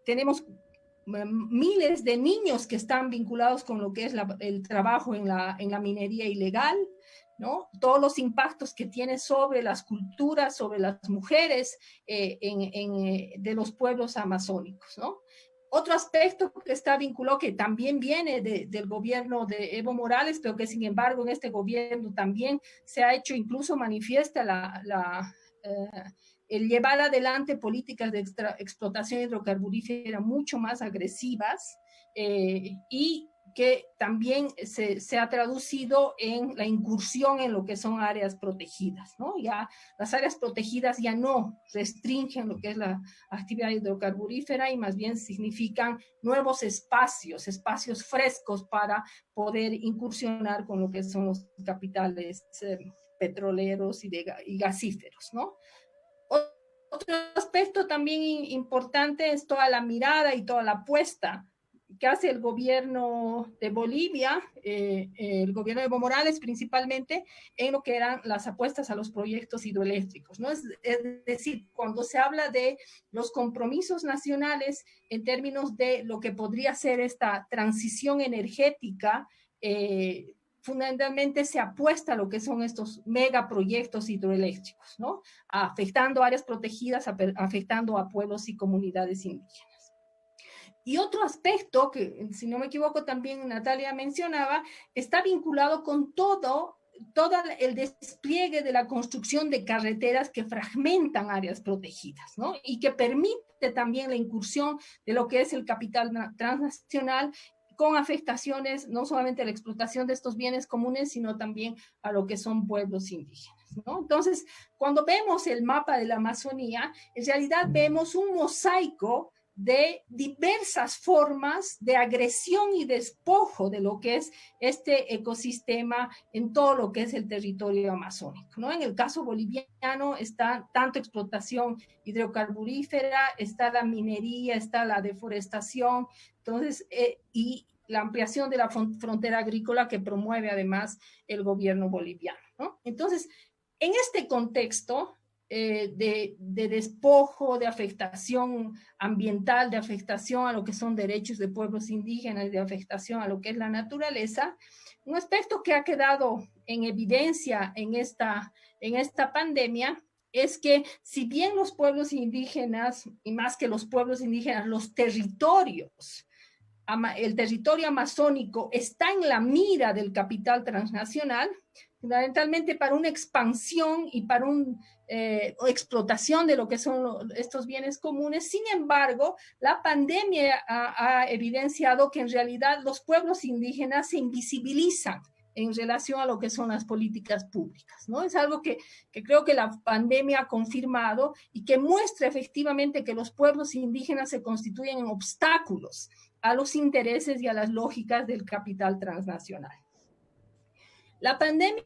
Tenemos miles de niños que están vinculados con lo que es el trabajo en la minería ilegal, ¿no? Todos los impactos que tiene sobre las culturas, sobre las mujeres de los pueblos amazónicos, ¿no? Otro aspecto que está vinculado, que también viene del gobierno de Evo Morales, pero que sin embargo en este gobierno también se ha hecho incluso manifiesta el llevar adelante políticas de explotación hidrocarburífera mucho más agresivas y que también se ha traducido en la incursión en lo que son áreas protegidas, ¿no? Ya las áreas protegidas ya no restringen lo que es la actividad hidrocarburífera y más bien significan nuevos espacios frescos para poder incursionar con lo que son los capitales petroleros y gasíferos, ¿no? Otro aspecto también importante es toda la mirada y toda la apuesta que hace el gobierno de Bolivia, el gobierno de Evo Morales principalmente, en lo que eran las apuestas a los proyectos hidroeléctricos, ¿no? Es decir, cuando se habla de los compromisos nacionales en términos de lo que podría ser esta transición energética, fundamentalmente se apuesta a lo que son estos megaproyectos hidroeléctricos, ¿no? Afectando áreas protegidas, afectando a pueblos y comunidades indígenas. Y otro aspecto que, si no me equivoco, también Natalia mencionaba, está vinculado con todo el despliegue de la construcción de carreteras que fragmentan áreas protegidas, ¿no? Y que permite también la incursión de lo que es el capital transnacional con afectaciones no solamente a la explotación de estos bienes comunes, sino también a lo que son pueblos indígenas, ¿no? Entonces, cuando vemos el mapa de la Amazonía, en realidad vemos un mosaico de diversas formas de agresión y despojo de lo que es este ecosistema en todo lo que es el territorio amazónico, ¿no? En el caso boliviano está tanto explotación hidrocarburífera, está la minería, está la deforestación, entonces, y la ampliación de la frontera agrícola que promueve además el gobierno boliviano, ¿no? Entonces, en este contexto, de despojo, de afectación ambiental, de afectación a lo que son derechos de pueblos indígenas, de afectación a lo que es la naturaleza, un aspecto que ha quedado en evidencia en esta pandemia es que si bien los pueblos indígenas, y más que los pueblos indígenas, los territorios el territorio amazónico está en la mira del capital transnacional, fundamentalmente para una expansión y para una explotación de lo que son estos bienes comunes. Sin embargo, la pandemia ha evidenciado que en realidad los pueblos indígenas se invisibilizan en relación a lo que son las políticas públicas, ¿no? Es algo que creo que la pandemia ha confirmado y que muestra efectivamente que los pueblos indígenas se constituyen en obstáculos a los intereses y a las lógicas del capital transnacional. La pandemia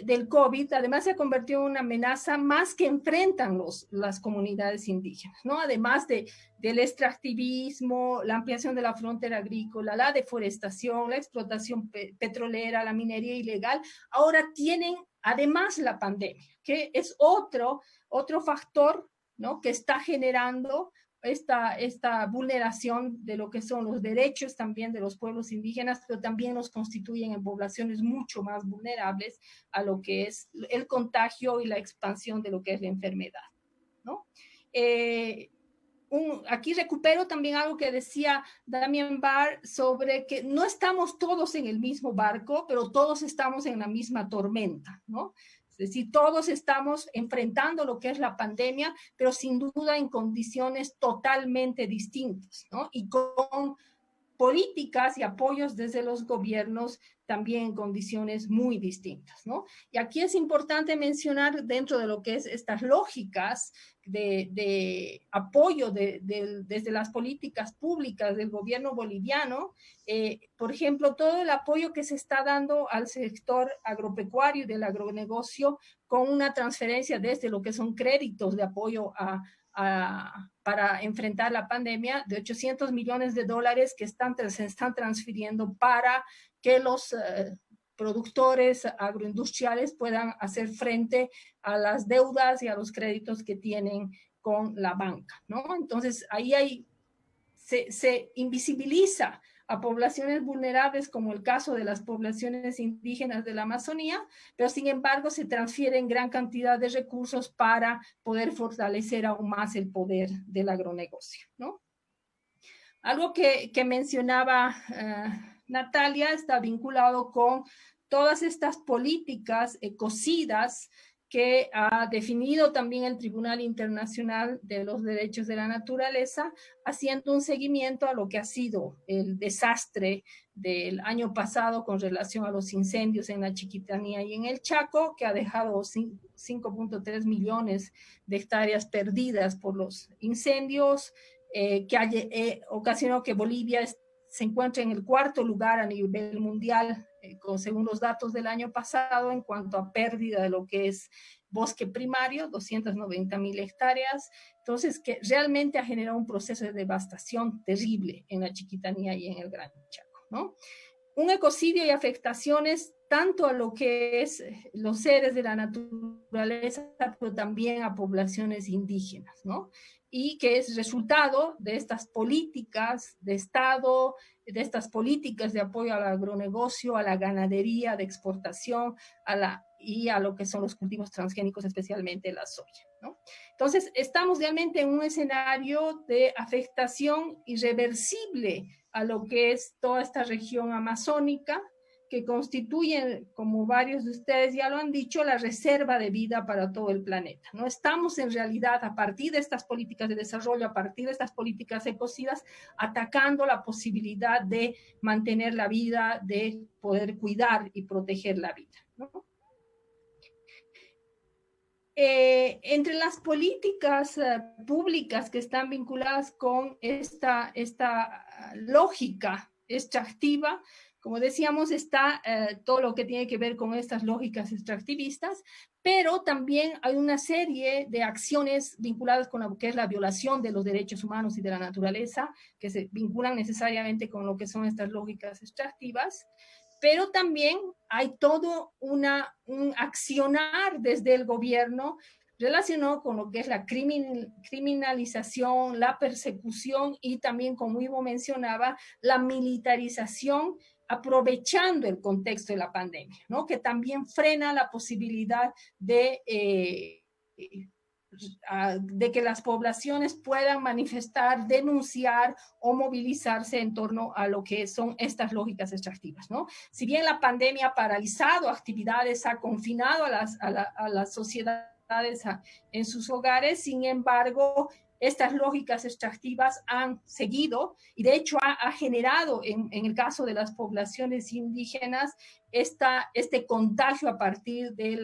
del COVID además se ha convertido en una amenaza más que enfrentan las comunidades indígenas, ¿no? Además del extractivismo, la ampliación de la frontera agrícola, la deforestación, la explotación petrolera, la minería ilegal, ahora tienen además la pandemia, que es otro factor, ¿no?, que está generando esta vulneración de lo que son los derechos también de los pueblos indígenas, pero también los constituyen en poblaciones mucho más vulnerables a lo que es el contagio y la expansión de lo que es la enfermedad, ¿no? Aquí recupero también algo que decía Damián Barr sobre que no estamos todos en el mismo barco, pero todos estamos en la misma tormenta, ¿no? Es decir, todos estamos enfrentando lo que es la pandemia, pero sin duda en condiciones totalmente distintas, ¿no? Y con políticas y apoyos desde los gobiernos también en condiciones muy distintas, ¿no? Y aquí es importante mencionar dentro de lo que es estas lógicas de apoyo desde las políticas públicas del gobierno boliviano, por ejemplo, todo el apoyo que se está dando al sector agropecuario y del agronegocio con una transferencia desde lo que son créditos de apoyo para enfrentar la pandemia de $800 millones que se están transfiriendo para que los productores agroindustriales puedan hacer frente a las deudas y a los créditos que tienen con la banca, ¿no? Entonces, ahí se invisibiliza a poblaciones vulnerables, como el caso de las poblaciones indígenas de la Amazonía, pero sin embargo se transfieren gran cantidad de recursos para poder fortalecer aún más el poder del agronegocio, ¿no? Algo que mencionaba Natalia está vinculado con todas estas políticas ecocidas que ha definido también el Tribunal Internacional de los Derechos de la Naturaleza, haciendo un seguimiento a lo que ha sido el desastre del año pasado con relación a los incendios en la Chiquitanía y en el Chaco, que ha dejado 5.3 millones de hectáreas perdidas por los incendios, que ocasionó que Bolivia se encuentre en el 4º lugar a nivel mundial, según los datos del año pasado, en cuanto a pérdida de lo que es bosque primario, 290.000 hectáreas. Entonces, que realmente ha generado un proceso de devastación terrible en la Chiquitanía y en el Gran Chaco, ¿no? Un ecocidio y afectaciones tanto a lo que es los seres de la naturaleza, pero también a poblaciones indígenas, ¿no? Y que es resultado de estas políticas de Estado, de estas políticas de apoyo al agronegocio, a la ganadería de exportación, y a lo que son los cultivos transgénicos, especialmente la soya, ¿no? Entonces, estamos realmente en un escenario de afectación irreversible a lo que es toda esta región amazónica, que constituyen, como varios de ustedes ya lo han dicho, la reserva de vida para todo el planeta. No estamos en realidad, a partir de estas políticas de desarrollo, a partir de estas políticas ecocidas, atacando la posibilidad de mantener la vida, de poder cuidar y proteger la vida, ¿no? Entre las políticas públicas que están vinculadas con esta lógica extractiva, como decíamos, está todo lo que tiene que ver con estas lógicas extractivistas, pero también hay una serie de acciones vinculadas con lo que es la violación de los derechos humanos y de la naturaleza, que se vinculan necesariamente con lo que son estas lógicas extractivas, pero también hay todo un accionar desde el gobierno relacionado con lo que es la criminalización, la persecución y también, como Ivo mencionaba, la militarización, aprovechando el contexto de la pandemia, ¿no? Que también frena la posibilidad de de que las poblaciones puedan manifestar, denunciar o movilizarse en torno a lo que son estas lógicas extractivas, ¿no? Si bien la pandemia ha paralizado actividades, ha confinado a las sociedades en sus hogares, sin embargo, estas lógicas extractivas han seguido y de hecho ha generado en el caso de las poblaciones indígenas este contagio a partir de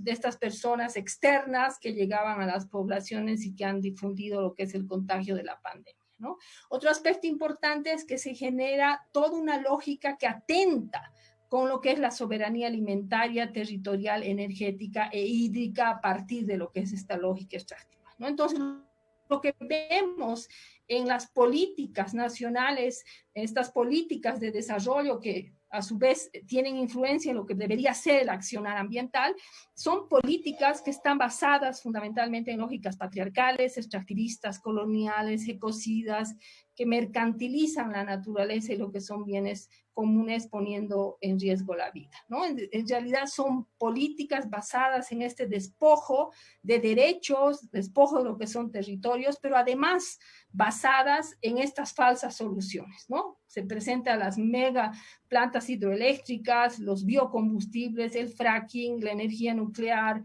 estas personas externas que llegaban a las poblaciones y que han difundido lo que es el contagio de la pandemia, ¿no? Otro aspecto importante es que se genera toda una lógica que atenta con lo que es la soberanía alimentaria, territorial, energética e hídrica a partir de lo que es esta lógica extractiva, ¿no? Entonces, lo que vemos en las políticas nacionales, estas políticas de desarrollo que a su vez tienen influencia en lo que debería ser el accionar ambiental, son políticas que están basadas fundamentalmente en lógicas patriarcales, extractivistas, coloniales, ecocidas, que mercantilizan la naturaleza y lo que son bienes comunes poniendo en riesgo la vida, ¿no? En realidad son políticas basadas en este despojo de derechos, despojo de lo que son territorios, pero además basadas en estas falsas soluciones, ¿no? Se presentan las mega plantas hidroeléctricas, los biocombustibles, el fracking, la energía nuclear,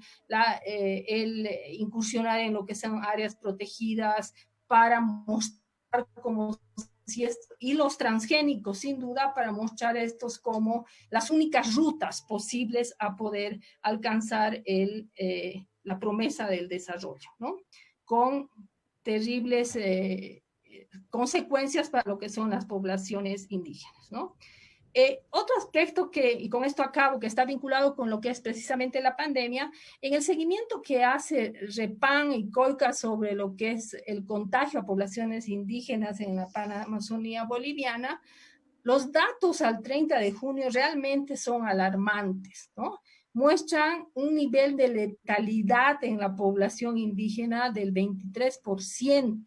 el incursionar en lo que son áreas protegidas para mostrar como si y los transgénicos, sin duda, para mostrar estos como las únicas rutas posibles a poder alcanzar la promesa del desarrollo, ¿no? Con terribles consecuencias para lo que son las poblaciones indígenas, ¿no? Otro aspecto y con esto acabo, que está vinculado con lo que es precisamente la pandemia, en el seguimiento que hace REPAN y COICA sobre lo que es el contagio a poblaciones indígenas en la Panamazonía boliviana, los datos al 30 de junio realmente son alarmantes, ¿no? Muestran un nivel de letalidad en la población indígena del 23%,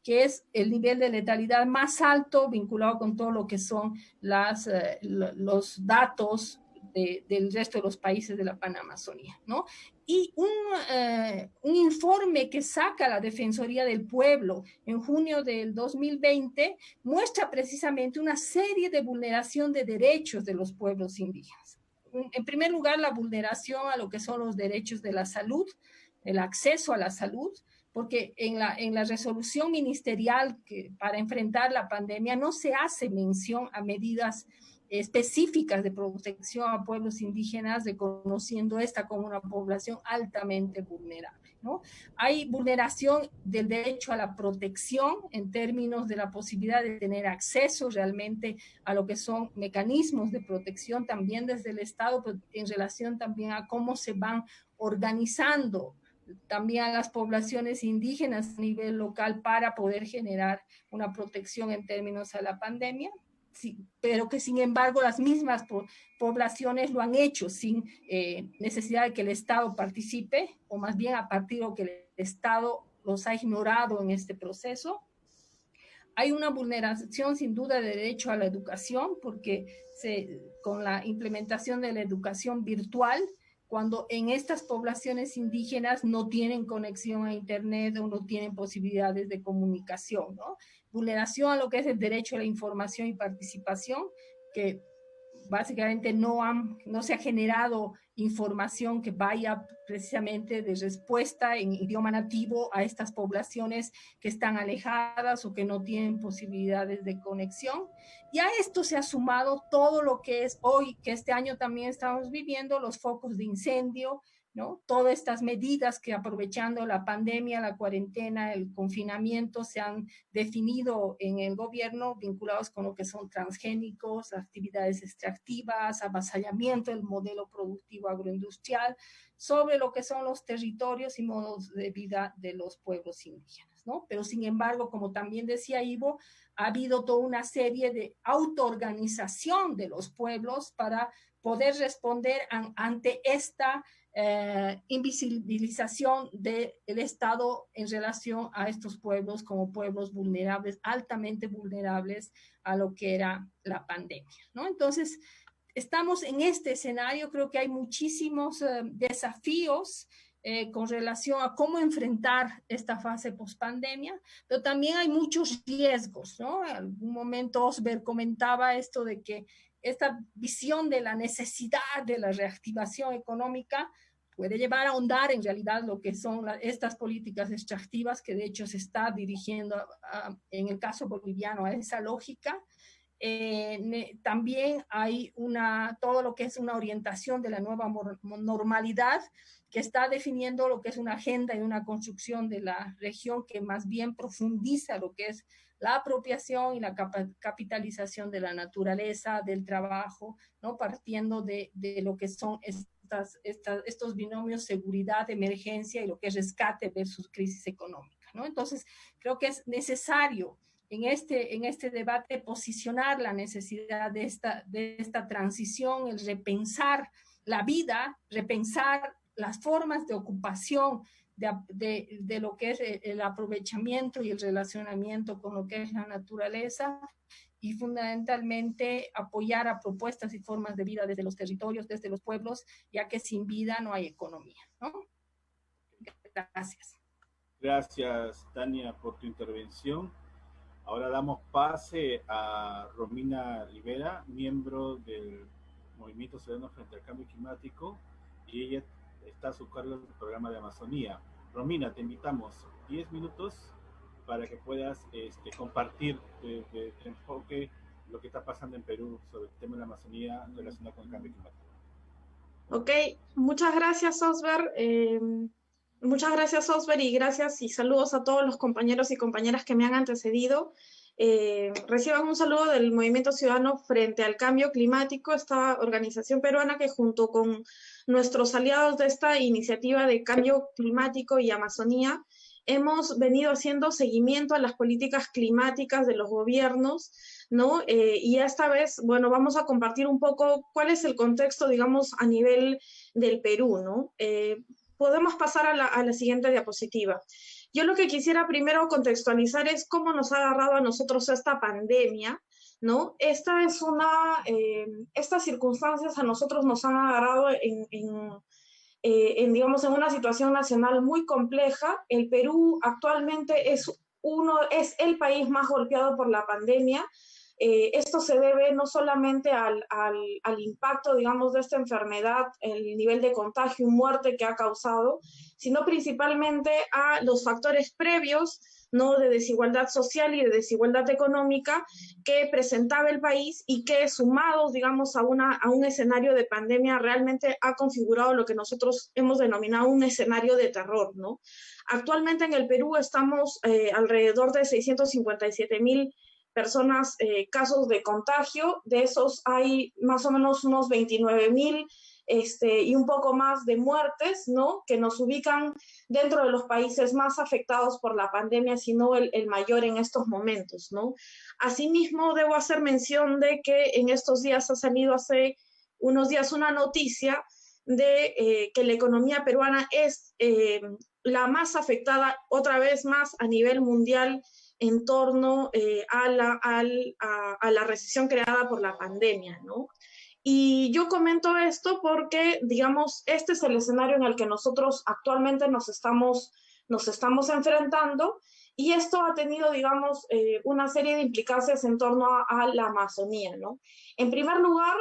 que es el nivel de letalidad más alto vinculado con todo lo que son los datos del resto de los países de la Panamazonía, ¿no? Y un informe que saca la Defensoría del Pueblo en junio del 2020 muestra precisamente una serie de vulneración de derechos de los pueblos indígenas. En primer lugar, la vulneración a lo que son los derechos de la salud, el acceso a la salud, porque en la resolución ministerial para enfrentar la pandemia no se hace mención a medidas específicas de protección a pueblos indígenas, reconociendo esta como una población altamente vulnerable, ¿no? Hay vulneración del derecho a la protección en términos de la posibilidad de tener acceso realmente a lo que son mecanismos de protección también desde el Estado, pero en relación también a cómo se van organizando también a las poblaciones indígenas a nivel local para poder generar una protección en términos a la pandemia, sí, pero que sin embargo las mismas poblaciones lo han hecho sin necesidad de que el Estado participe, o más bien a partir de que el Estado los ha ignorado en este proceso. Hay una vulneración sin duda de derecho a la educación, porque con la implementación de la educación virtual, cuando en estas poblaciones indígenas no tienen conexión a Internet o no tienen posibilidades de comunicación, ¿no? Vulneración a lo que es el derecho a la información y participación, que básicamente no se ha generado información que vaya precisamente de respuesta en idioma nativo a estas poblaciones que están alejadas o que no tienen posibilidades de conexión. Y a esto se ha sumado todo lo que es hoy, que este año también estamos viviendo, los focos de incendio, ¿no? Todas estas medidas que aprovechando la pandemia, la cuarentena, el confinamiento, se han definido en el gobierno vinculados con lo que son transgénicos, actividades extractivas, avasallamiento del modelo productivo agroindustrial, sobre lo que son los territorios y modos de vida de los pueblos indígenas, ¿no? Pero sin embargo, como también decía Ivo, ha habido toda una serie de autoorganización de los pueblos para poder responder ante esta invisibilización del Estado en relación a estos pueblos como pueblos vulnerables, altamente vulnerables a lo que era la pandemia, ¿no? Entonces, estamos en este escenario, creo que hay muchísimos desafíos con relación a cómo enfrentar esta fase post-pandemia, pero también hay muchos riesgos, ¿no? En algún momento Osber comentaba esto de que esta visión de la necesidad de la reactivación económica puede llevar a ahondar en realidad lo que son estas políticas extractivas, que de hecho se está dirigiendo en el caso boliviano a esa lógica. También hay todo lo que es una orientación de la nueva normalidad que está definiendo lo que es una agenda y una construcción de la región que más bien profundiza lo que es la apropiación y la capitalización de la naturaleza, del trabajo, ¿no? Partiendo de lo que son estos binomios seguridad, emergencia y lo que es rescate versus crisis económica, ¿no? Entonces, creo que es necesario en este debate posicionar la necesidad de esta transición, el repensar la vida, repensar las formas de ocupación de lo que es el aprovechamiento y el relacionamiento con lo que es la naturaleza, y fundamentalmente apoyar a propuestas y formas de vida desde los territorios, desde los pueblos, ya que sin vida no hay economía, ¿no? Gracias. Gracias, Tania, por tu intervención. Ahora damos pase a Romina Rivera, miembro del Movimiento Ciudadano frente al Cambio Climático, y ella está a su cargo del programa de Amazonía. Romina, te invitamos 10 minutos para que puedas compartir de enfoque lo que está pasando en Perú sobre el tema de la Amazonía relacionado con el cambio climático. Ok, muchas gracias, Osber. Muchas gracias, Osber, y gracias y saludos a todos los compañeros y compañeras que me han antecedido. Reciban un saludo del Movimiento Ciudadano frente al Cambio Climático, esta organización peruana que junto con nuestros aliados de esta iniciativa de cambio climático y Amazonía, hemos venido haciendo seguimiento a las políticas climáticas de los gobiernos, ¿no? Y esta vez, bueno, vamos a compartir un poco cuál es el contexto, digamos, a nivel del Perú, ¿no? Podemos pasar a la siguiente diapositiva. Yo lo que quisiera primero contextualizar es cómo nos ha agarrado a nosotros esta pandemia, ¿no? Estas circunstancias a nosotros nos han agarrado digamos, en una situación nacional muy compleja. El Perú actualmente es el país más golpeado por la pandemia. Esto se debe no solamente al impacto, digamos, de esta enfermedad, el nivel de contagio y muerte que ha causado, sino principalmente a los factores previos, ¿no? De desigualdad social y de desigualdad económica que presentaba el país y que sumados, digamos, a un escenario de pandemia realmente ha configurado lo que nosotros hemos denominado un escenario de terror, ¿no? Actualmente en el Perú estamos alrededor de 657,000 personas, casos de contagio. De esos hay más o menos unos 29,000 y un poco más de muertes, ¿no? Que nos ubican dentro de los países más afectados por la pandemia, sino el mayor en estos momentos, ¿no? Asimismo, debo hacer mención de que en estos días ha salido hace unos días una noticia de que la economía peruana es la más afectada, otra vez más a nivel mundial, en torno a la recesión creada por la pandemia, ¿no? Y yo comento esto porque, digamos, este es el escenario en el que nosotros actualmente nos estamos enfrentando, y esto ha tenido, digamos, una serie de implicancias en torno a la Amazonía, ¿no? En primer lugar,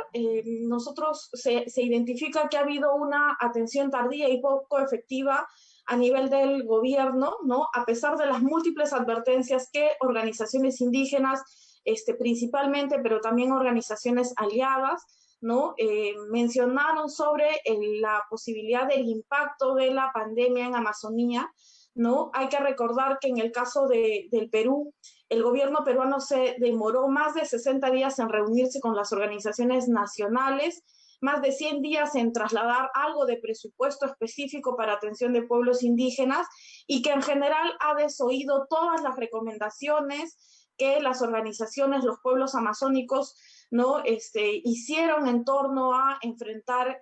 nosotros se identifica que ha habido una atención tardía y poco efectiva a nivel del gobierno, ¿no? A pesar de las múltiples advertencias que organizaciones indígenas, principalmente, pero también organizaciones aliadas, ¿no? Mencionaron sobre la posibilidad del impacto de la pandemia en Amazonía, ¿no? Hay que recordar que en el caso del Perú, el gobierno peruano se demoró más de 60 días en reunirse con las organizaciones nacionales, más de 100 días en trasladar algo de presupuesto específico para atención de pueblos indígenas, y que en general ha desoído todas las recomendaciones que las organizaciones, los pueblos amazónicos, ¿no? Hicieron en torno a enfrentar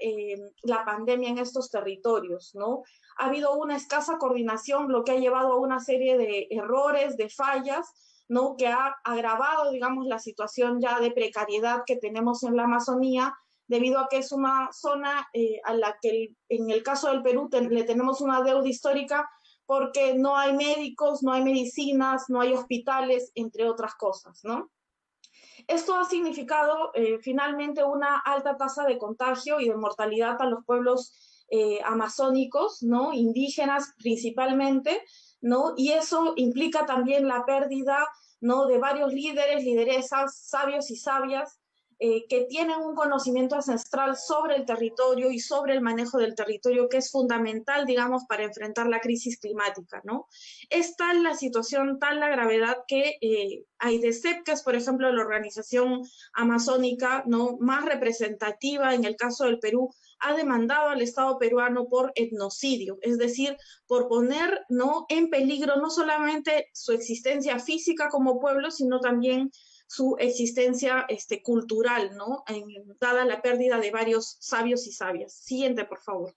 la pandemia en estos territorios, ¿no? Ha habido una escasa coordinación, lo que ha llevado a una serie de errores, de fallas, ¿no? Que ha agravado, digamos, la situación ya de precariedad que tenemos en la Amazonía, debido a que es una zona a la que en el caso del Perú le tenemos una deuda histórica porque no hay médicos, no hay medicinas, no hay hospitales, entre otras cosas, ¿no? Esto ha significado finalmente una alta tasa de contagio y de mortalidad a los pueblos amazónicos, ¿no? Indígenas principalmente, ¿no? Y eso implica también la pérdida, ¿no? De varios líderes, lideresas, sabios y sabias, que tienen un conocimiento ancestral sobre el territorio y sobre el manejo del territorio, que es fundamental, digamos, para enfrentar la crisis climática, ¿no? Es tal la situación, tal la gravedad que AIDESEP, que es, por ejemplo, la organización amazónica, ¿no?, más representativa en el caso del Perú, ha demandado al Estado peruano por etnocidio, es decir, por poner, ¿no?, en peligro no solamente su existencia física como pueblo, sino también su existencia cultural, ¿no? Dada la pérdida de varios sabios y sabias. Siguiente, por favor.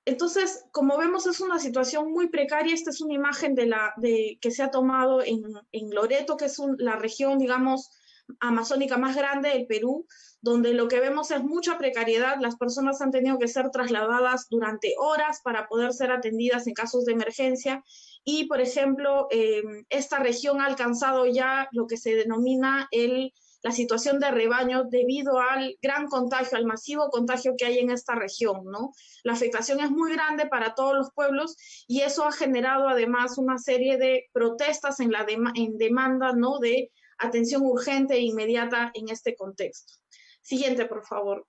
Entonces, como vemos, es una situación muy precaria. Esta es una imagen que se ha tomado en Loreto, que es la región, digamos, amazónica más grande del Perú, donde lo que vemos es mucha precariedad. Las personas han tenido que ser trasladadas durante horas para poder ser atendidas en casos de emergencia. Y, por ejemplo, esta región ha alcanzado ya lo que se denomina la situación de rebaño debido al gran contagio, al masivo contagio que hay en esta región, ¿no? La afectación es muy grande para todos los pueblos y eso ha generado además una serie de protestas en demanda, ¿no?, de atención urgente e inmediata en este contexto. Siguiente, por favor.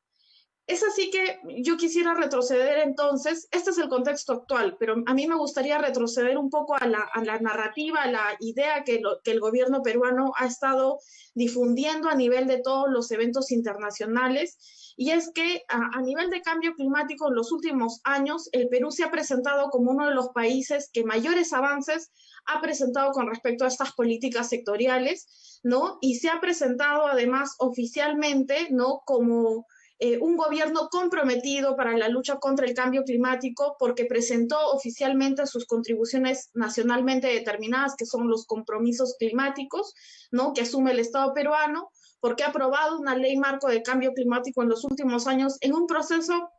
Es así que yo quisiera retroceder entonces, este es el contexto actual, pero a mí me gustaría retroceder un poco a la narrativa, a la idea que el gobierno peruano ha estado difundiendo a nivel de todos los eventos internacionales, y es que a nivel de cambio climático en los últimos años, el Perú se ha presentado como uno de los países que mayores avances ha presentado con respecto a estas políticas sectoriales, ¿no? Y se ha presentado además oficialmente, ¿no?, como un gobierno comprometido para la lucha contra el cambio climático, porque presentó oficialmente sus contribuciones nacionalmente determinadas, que son los compromisos climáticos, ¿no?, que asume el Estado peruano, porque ha aprobado una ley marco de cambio climático en los últimos años en un proceso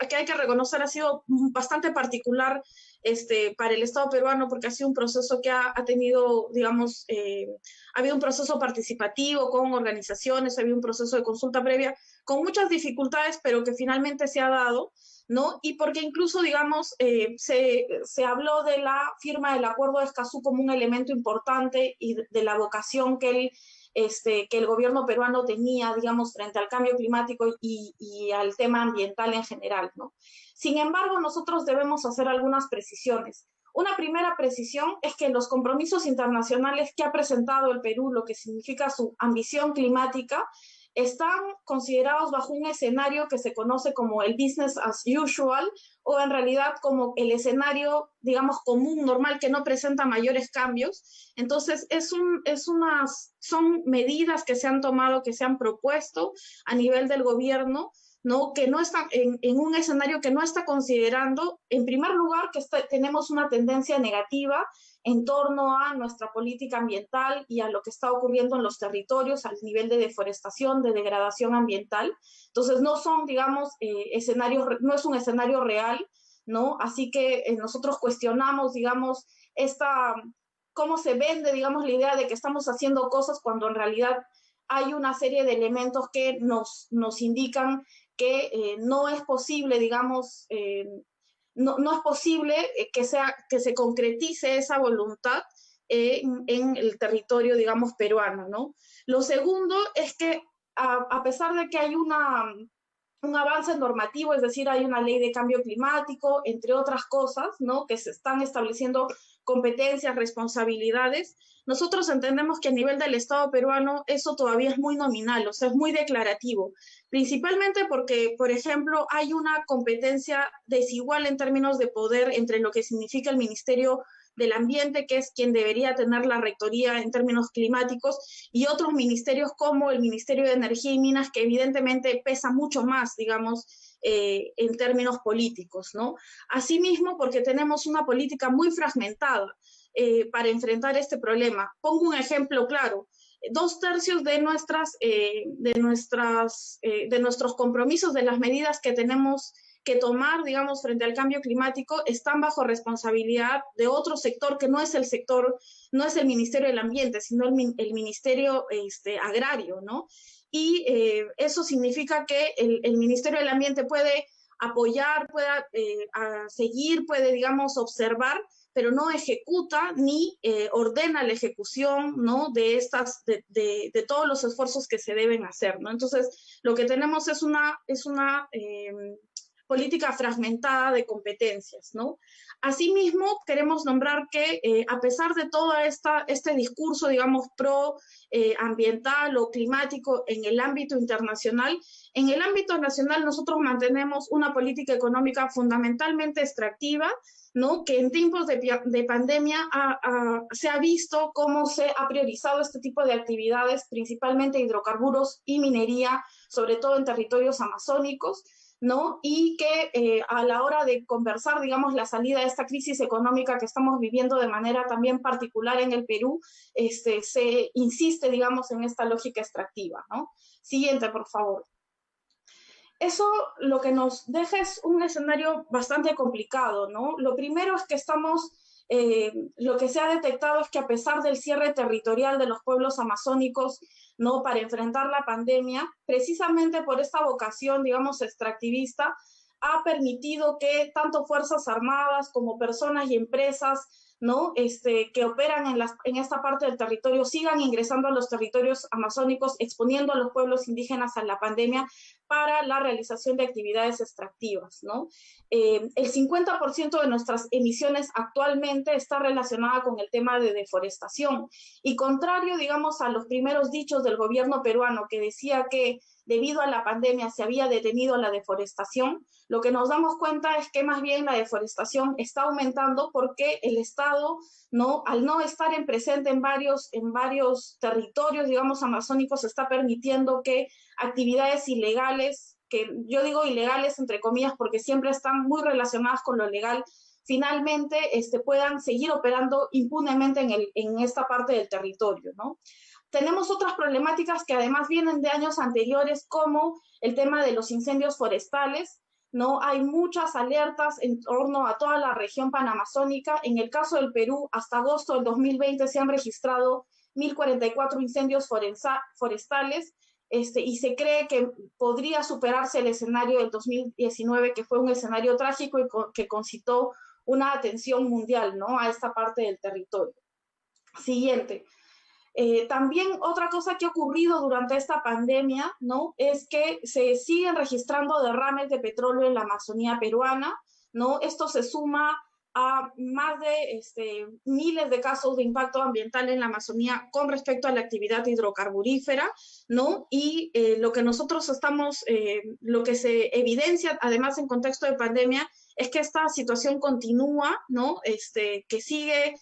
que hay que reconocer ha sido bastante particular para el Estado peruano, porque ha sido un proceso que ha tenido, digamos, ha habido un proceso participativo con organizaciones, ha habido un proceso de consulta previa, con muchas dificultades, pero que finalmente se ha dado, ¿no? Y porque incluso, digamos, se habló de la firma del Acuerdo de Escazú como un elemento importante y de la vocación que el gobierno peruano tenía, digamos, frente al cambio climático y al tema ambiental en general, ¿no? Sin embargo, nosotros debemos hacer algunas precisiones. Una primera precisión es que los compromisos internacionales que ha presentado el Perú, lo que significa su ambición climática, están considerados bajo un escenario que se conoce como el business as usual, o en realidad como el escenario, digamos, común, normal, que no presenta mayores cambios. Entonces, son medidas que se han tomado, que se han propuesto a nivel del gobierno, ¿no?, que no están en un escenario que no está considerando, en primer lugar, que tenemos una tendencia negativa en torno a nuestra política ambiental y a lo que está ocurriendo en los territorios, al nivel de deforestación, de degradación ambiental. Entonces, no son, digamos, no es un escenario real, ¿no? Así que nosotros cuestionamos, digamos, cómo se vende, digamos, la idea de que estamos haciendo cosas cuando en realidad hay una serie de elementos que nos indican que no es posible, digamos, no es posible que se concretice esa voluntad en el territorio, digamos, peruano, ¿no? Lo segundo es que a pesar de que hay un avance normativo, es decir, hay una ley de cambio climático, entre otras cosas, ¿no?, que se están estableciendo competencias, responsabilidades, nosotros entendemos que a nivel del Estado peruano eso todavía es muy nominal, o sea, es muy declarativo, principalmente porque, por ejemplo, hay una competencia desigual en términos de poder entre lo que significa el Ministerio del Ambiente, que es quien debería tener la rectoría en términos climáticos, y otros ministerios como el Ministerio de Energía y Minas, que evidentemente pesa mucho más, digamos, en términos políticos, ¿no? Asimismo, porque tenemos una política muy fragmentada para enfrentar este problema. Pongo un ejemplo claro. 2/3 de nuestros compromisos, de las medidas que tenemos que tomar, digamos, frente al cambio climático, están bajo responsabilidad de otro sector que no es el Ministerio del Ambiente, sino el Ministerio Agrario, ¿no? Y eso significa que el Ministerio del Ambiente puede apoyar, puede seguir, puede, digamos, observar, pero no ejecuta ni ordena la ejecución, ¿no?, de todos los esfuerzos que se deben hacer, ¿no? Entonces, lo que tenemos es una política fragmentada de competencias, ¿no? Asimismo, queremos nombrar que a pesar de todo este discurso, digamos, ambiental o climático en el ámbito internacional, en el ámbito nacional nosotros mantenemos una política económica fundamentalmente extractiva, ¿no?, que en tiempos de pandemia se ha visto cómo se ha priorizado este tipo de actividades, principalmente hidrocarburos y minería, sobre todo en territorios amazónicos, ¿no? Y que a la hora de conversar, digamos, la salida de esta crisis económica que estamos viviendo de manera también particular en el Perú, se insiste, digamos, en esta lógica extractiva, ¿no? Siguiente, por favor. Eso lo que nos deja es un escenario bastante complicado, ¿no? Lo primero es que lo que se ha detectado es que a pesar del cierre territorial de los pueblos amazónicos, ¿no?, para enfrentar la pandemia, precisamente por esta vocación, digamos, extractivista, ha permitido que tanto Fuerzas Armadas como personas y empresas, ¿no?, que operan en esta parte del territorio sigan ingresando a los territorios amazónicos, exponiendo a los pueblos indígenas a la pandemia para la realización de actividades extractivas, ¿no? El 50% de nuestras emisiones actualmente está relacionada con el tema de deforestación, y contrario, digamos, a los primeros dichos del gobierno peruano que decía que debido a la pandemia se había detenido la deforestación, lo que nos damos cuenta es que más bien la deforestación está aumentando porque el Estado, ¿no?, al no estar presente en varios territorios, digamos, amazónicos, está permitiendo que actividades ilegales, que yo digo ilegales entre comillas porque siempre están muy relacionadas con lo legal, finalmente puedan seguir operando impunemente en esta parte del territorio, ¿no? Tenemos otras problemáticas que además vienen de años anteriores, como el tema de los incendios forestales, ¿no? Hay muchas alertas en torno a toda la región panamazónica. En el caso del Perú, hasta agosto del 2020 se han registrado 1.044 incendios forestales, y se cree que podría superarse el escenario del 2019, que fue un escenario trágico y que concitó una atención mundial, ¿no?, a esta parte del territorio. Siguiente. También otra cosa que ha ocurrido durante esta pandemia, ¿no?, es que se siguen registrando derrames de petróleo en la Amazonía peruana, ¿no? Esto se suma a más de miles de casos de impacto ambiental en la Amazonía con respecto a la actividad hidrocarburífera, ¿no? Y lo que nosotros lo que se evidencia, además en contexto de pandemia, es que esta situación continúa, ¿no? Que sigue,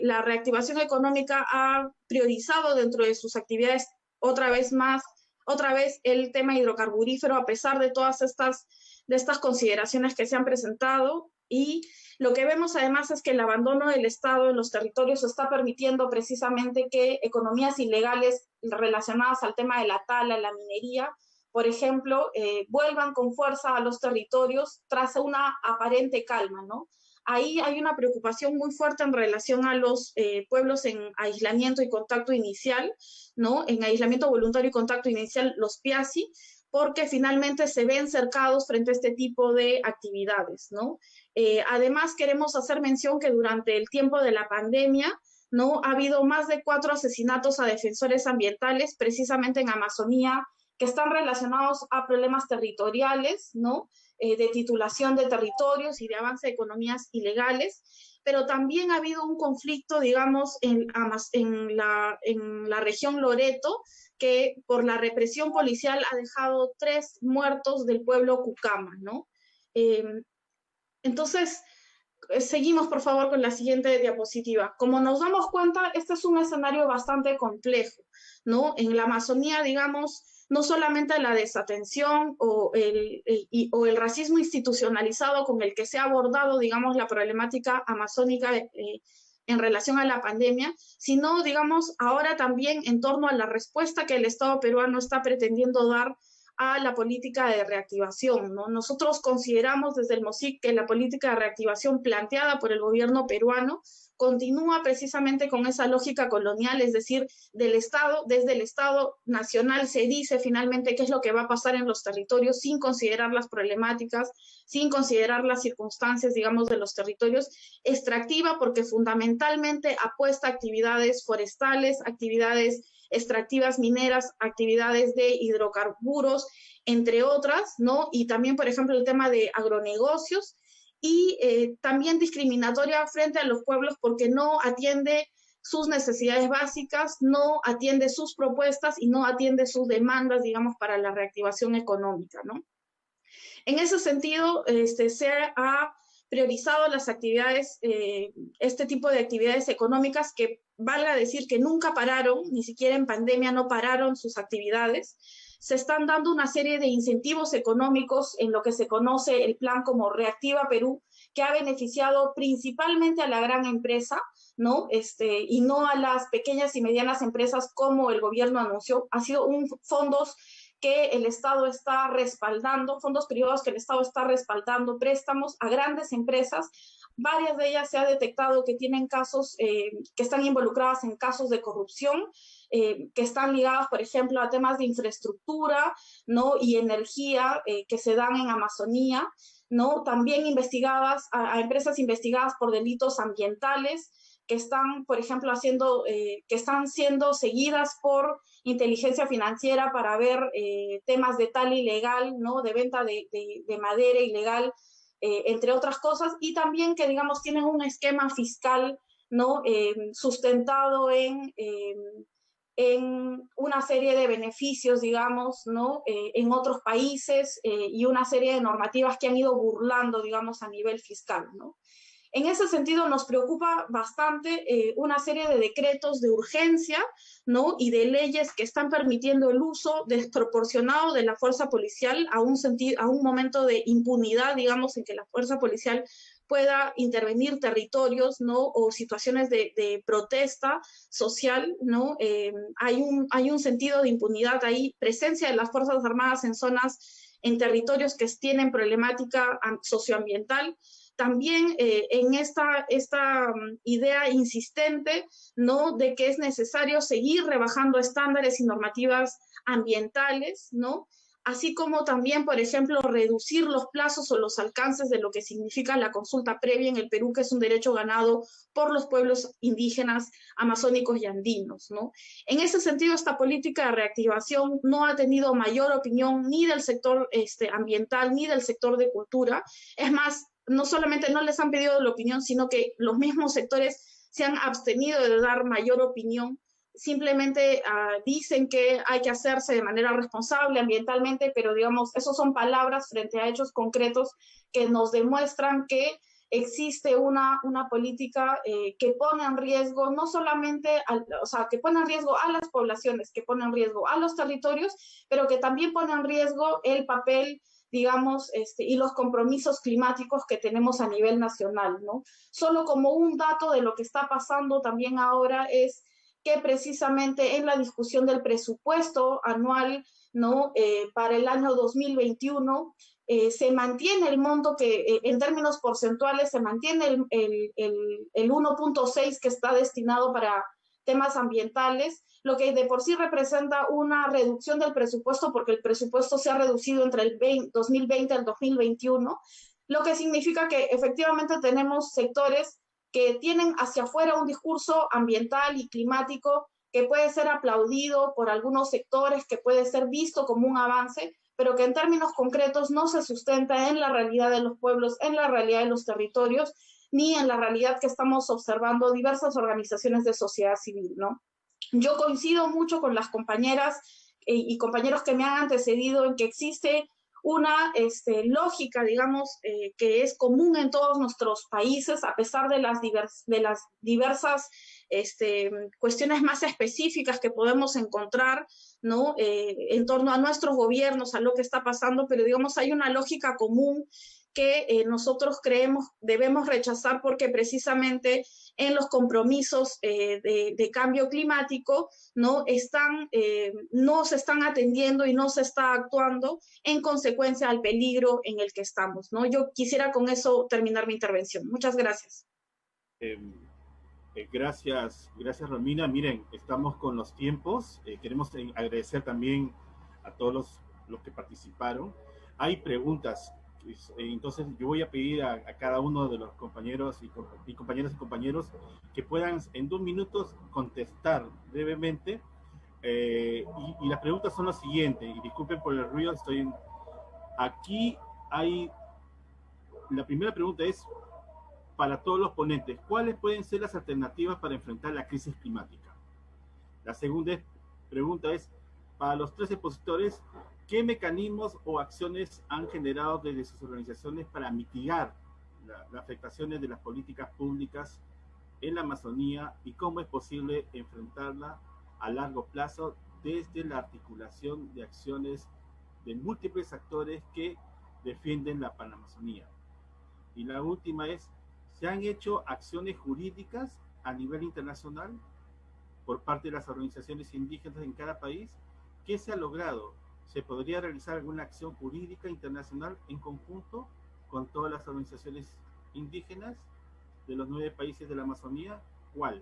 la reactivación económica ha priorizado dentro de sus actividades otra vez el tema hidrocarburífero, a pesar de todas estas consideraciones que se han presentado. Y lo que vemos además es que el abandono del Estado en los territorios está permitiendo precisamente que economías ilegales relacionadas al tema de la tala, la minería, por ejemplo, vuelvan con fuerza a los territorios tras una aparente calma, ¿no? Ahí hay una preocupación muy fuerte en relación a los pueblos en aislamiento y contacto inicial, ¿no? En aislamiento voluntario y contacto inicial, los PIACI, porque finalmente se ven cercados frente a este tipo de actividades, ¿no? Además, queremos hacer mención que durante el tiempo de la pandemia, ¿no?, ha habido más de 4 asesinatos a defensores ambientales, precisamente en Amazonía, que están relacionados a problemas territoriales, ¿no?, de titulación de territorios y de avance de economías ilegales, pero también ha habido un conflicto, digamos, en la región Loreto, que por la represión policial ha dejado 3 muertos del pueblo Cucama, ¿no? Entonces, seguimos por favor con la siguiente diapositiva. Como nos damos cuenta, este es un escenario bastante complejo, ¿no? En la Amazonía, digamos, no solamente la desatención o el racismo institucionalizado con el que se ha abordado, digamos, la problemática amazónica en relación a la pandemia, sino, digamos, ahora también en torno a la respuesta que el Estado peruano está pretendiendo dar a la política de reactivación, ¿no? Nosotros consideramos desde el MOSIC que la política de reactivación planteada por el gobierno peruano continúa precisamente con esa lógica colonial, es decir, del Estado, desde el Estado nacional se dice finalmente qué es lo que va a pasar en los territorios sin considerar las problemáticas, sin considerar las circunstancias, digamos, de los territorios, extractiva porque fundamentalmente apuesta a actividades forestales, actividades extractivas mineras, actividades de hidrocarburos, entre otras, ¿no? Y también, por ejemplo, el tema de agronegocios y también discriminatoria frente a los pueblos porque no atiende sus necesidades básicas, no atiende sus propuestas y no atiende sus demandas, digamos, para la reactivación económica, ¿no? En ese sentido, se ha priorizado las actividades, este tipo de actividades económicas que valga decir que nunca pararon, ni siquiera en pandemia no pararon sus actividades. Se están dando una serie de incentivos económicos en lo que se conoce el plan como Reactiva Perú, que ha beneficiado principalmente a la gran empresa, ¿no? Y no a las pequeñas y medianas empresas como el gobierno anunció. Ha sido fondos que el Estado está respaldando, fondos privados que el Estado está respaldando, préstamos a grandes empresas. Varias de ellas se ha detectado que tienen casos, que están involucradas en casos de corrupción, que están ligadas, por ejemplo, a temas de infraestructura, ¿no? Y energía que se dan en Amazonía, ¿no? También investigadas, a empresas investigadas por delitos ambientales, que están, por ejemplo, que están siendo seguidas por inteligencia financiera para ver temas de tala ilegal, ¿no? De venta de madera ilegal, entre otras cosas, y también que, digamos, tienen un esquema fiscal, ¿no? Sustentado en una serie de beneficios, digamos, ¿no? En otros países y una serie de normativas que han ido burlando, digamos, a nivel fiscal, ¿no? En ese sentido nos preocupa bastante una serie de decretos de urgencia, ¿no? Y de leyes que están permitiendo el uso desproporcionado de la fuerza policial a un momento de impunidad, digamos, en que la fuerza policial pueda intervenir territorios, ¿no? O situaciones de protesta social, ¿no? Hay un sentido de impunidad ahí, presencia de las Fuerzas Armadas en territorios que tienen problemática socioambiental. También en esta idea insistente, ¿no? De que es necesario seguir rebajando estándares y normativas ambientales, ¿no? Así como también, por ejemplo, reducir los plazos o los alcances de lo que significa la consulta previa en el Perú, que es un derecho ganado por los pueblos indígenas, amazónicos y andinos, ¿no? En ese sentido, esta política de reactivación no ha tenido mayor opinión ni del sector ambiental ni del sector de cultura. Es más, no solamente no les han pedido la opinión, sino que los mismos sectores se han abstenido de dar mayor opinión. Simplemente dicen que hay que hacerse de manera responsable ambientalmente, pero digamos, esos son palabras frente a hechos concretos que nos demuestran que existe una política que pone en riesgo no solamente, que pone en riesgo a las poblaciones, que pone en riesgo a los territorios, pero que también pone en riesgo el papel, digamos, y los compromisos climáticos que tenemos a nivel nacional, ¿no? Solo como un dato de lo que está pasando también ahora es que precisamente en la discusión del presupuesto anual, ¿no? Para el año 2021, se mantiene el monto que en términos porcentuales se mantiene el 1.6 que está destinado para temas ambientales, lo que de por sí representa una reducción del presupuesto porque el presupuesto se ha reducido entre el 2020 y el 2021, lo que significa que efectivamente tenemos sectores que tienen hacia afuera un discurso ambiental y climático que puede ser aplaudido por algunos sectores, que puede ser visto como un avance, pero que en términos concretos no se sustenta en la realidad de los pueblos, en la realidad de los territorios, ni en la realidad que estamos observando diversas organizaciones de sociedad civil, ¿no? Yo coincido mucho con las compañeras y compañeros que me han antecedido en que existe una lógica, digamos, que es común en todos nuestros países, a pesar de las diversas cuestiones más específicas que podemos encontrar, ¿no? En torno a nuestros gobiernos, a lo que está pasando, pero digamos hay una lógica común que nosotros creemos debemos rechazar porque precisamente en los compromisos de cambio climático no se están atendiendo y no se está actuando en consecuencia al peligro en el que estamos, ¿no? Yo quisiera con eso terminar mi intervención. Muchas gracias. Gracias, Romina. Miren, estamos con los tiempos. Queremos agradecer también a todos los que participaron. Hay preguntas. Entonces yo voy a pedir a cada uno de los compañeros y compañeros que puedan en 2 minutos contestar brevemente. Y las preguntas son las siguientes, y disculpen por el ruido, aquí la primera pregunta es para todos los ponentes: ¿cuáles pueden ser las alternativas para enfrentar la crisis climática? La segunda pregunta es para los 3 expositores: ¿qué mecanismos o acciones han generado desde sus organizaciones para mitigar las afectaciones de las políticas públicas en la Amazonía y cómo es posible enfrentarla a largo plazo desde la articulación de acciones de múltiples actores que defienden la Panamazonía? Y la última es: ¿se han hecho acciones jurídicas a nivel internacional por parte de las organizaciones indígenas en cada país? ¿Qué se ha logrado? ¿Se podría realizar alguna acción jurídica internacional en conjunto con todas las organizaciones indígenas de los 9 países de la Amazonía? ¿Cuál?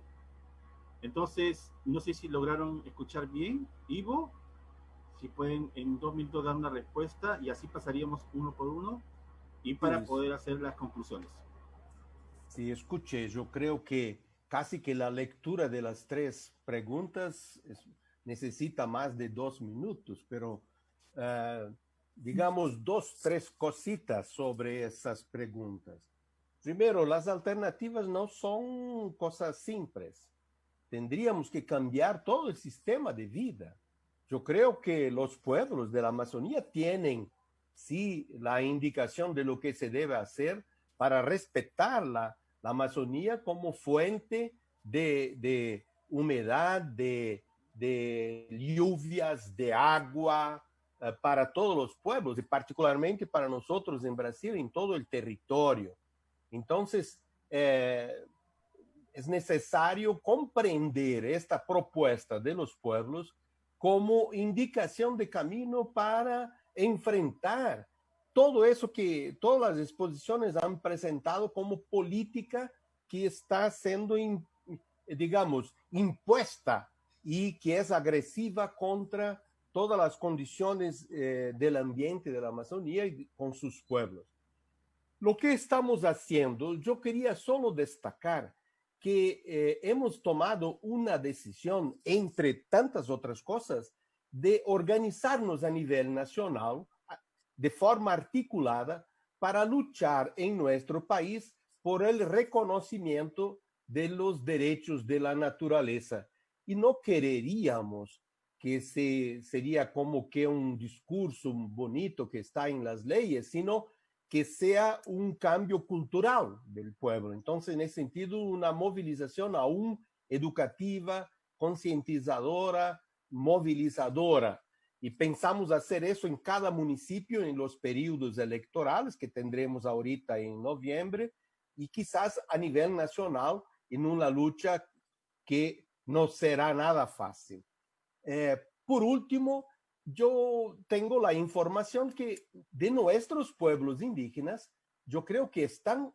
Entonces, no sé si lograron escuchar bien. Ivo, si pueden en 2 minutos dar una respuesta y así pasaríamos uno por uno y para poder hacer las conclusiones. Sí, escuché. Yo creo que casi que la lectura de las 3 preguntas necesita más de 2 minutos, pero digamos 2, 3 cositas sobre esas preguntas. Primero, las alternativas no son cosas simples. Tendríamos que cambiar todo el sistema de vida. Yo creo que los pueblos de la Amazonía tienen, sí, la indicación de lo que se debe hacer para respetar la Amazonía como fuente de humedad, de lluvias, de agua, para todos los pueblos y particularmente para nosotros en Brasil, en todo el territorio. Entonces, es necesario comprender esta propuesta de los pueblos como indicación de camino para enfrentar todo eso que todas las exposiciones han presentado como política que está siendo, digamos, impuesta y que es agresiva contra todas las condiciones del ambiente de la Amazonía y con sus pueblos. Lo que estamos haciendo, yo quería solo destacar que hemos tomado una decisión, entre tantas otras cosas, de organizarnos a nivel nacional de forma articulada para luchar en nuestro país por el reconocimiento de los derechos de la naturaleza. Y no quereríamos que sería como que un discurso bonito que está en las leyes, sino que sea un cambio cultural del pueblo. Entonces, en ese sentido, una movilización aún educativa, concientizadora, movilizadora. Y pensamos hacer eso en cada municipio en los periodos electorales que tendremos ahorita en noviembre y quizás a nivel nacional en una lucha que no será nada fácil. Por último, yo tengo la información que de nuestros pueblos indígenas, yo creo que están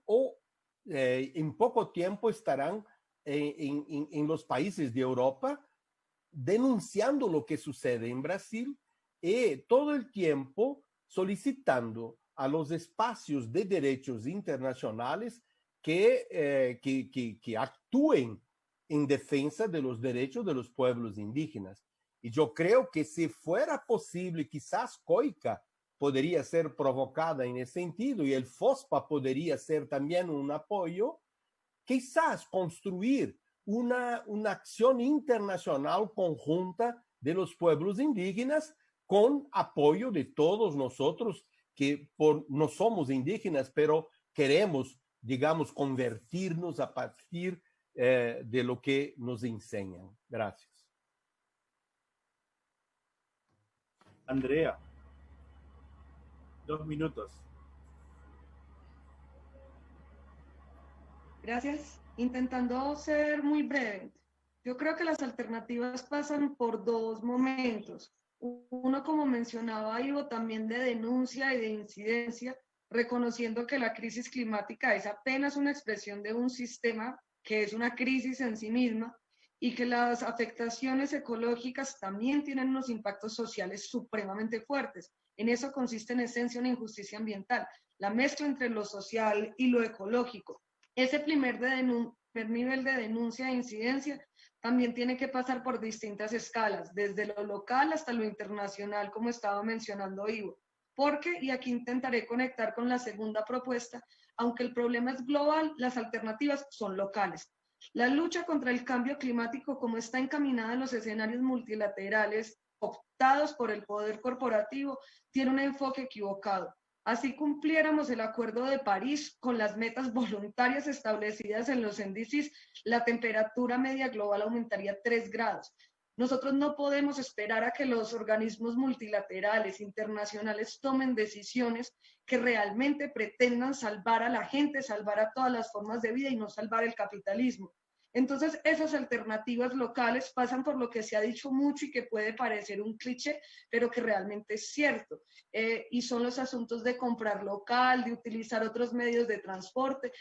en poco tiempo estarán en los países de Europa denunciando lo que sucede en Brasil y todo el tiempo solicitando a los espacios de derechos internacionales que actúen en defensa de los derechos de los pueblos indígenas. Y yo creo que si fuera posible, quizás COICA podría ser provocada en ese sentido y el FOSPA podría ser también un apoyo, quizás construir una acción internacional conjunta de los pueblos indígenas con apoyo de todos nosotros que no somos indígenas, pero queremos, digamos, convertirnos a partir de lo que nos enseñan. Gracias. Andrea, 2 minutos. Gracias. Intentando ser muy breve. Yo creo que las alternativas pasan por dos momentos. Uno, como mencionaba Ivo, también de denuncia y de incidencia, reconociendo que la crisis climática es apenas una expresión de un sistema que es una crisis en sí misma y que las afectaciones ecológicas también tienen unos impactos sociales supremamente fuertes. En eso consiste en esencia una injusticia ambiental, la mezcla entre lo social y lo ecológico. Ese primer nivel de denuncia e incidencia también tiene que pasar por distintas escalas, desde lo local hasta lo internacional, como estaba mencionando Ivo. Porque, y aquí intentaré conectar con la segunda propuesta, aunque el problema es global, las alternativas son locales. La lucha contra el cambio climático, como está encaminada en los escenarios multilaterales optados por el poder corporativo, tiene un enfoque equivocado. Así cumpliéramos el Acuerdo de París con las metas voluntarias establecidas en los NDCs, la temperatura media global aumentaría 3 grados. Nosotros no podemos esperar a que los organismos multilaterales, internacionales, tomen decisiones que realmente pretendan salvar a la gente, salvar a todas las formas de vida y no salvar el capitalismo. Entonces, esas alternativas locales pasan por lo que se ha dicho mucho y que puede parecer un cliché, pero que realmente es cierto. Y son los asuntos de comprar local, de utilizar otros medios de transporte,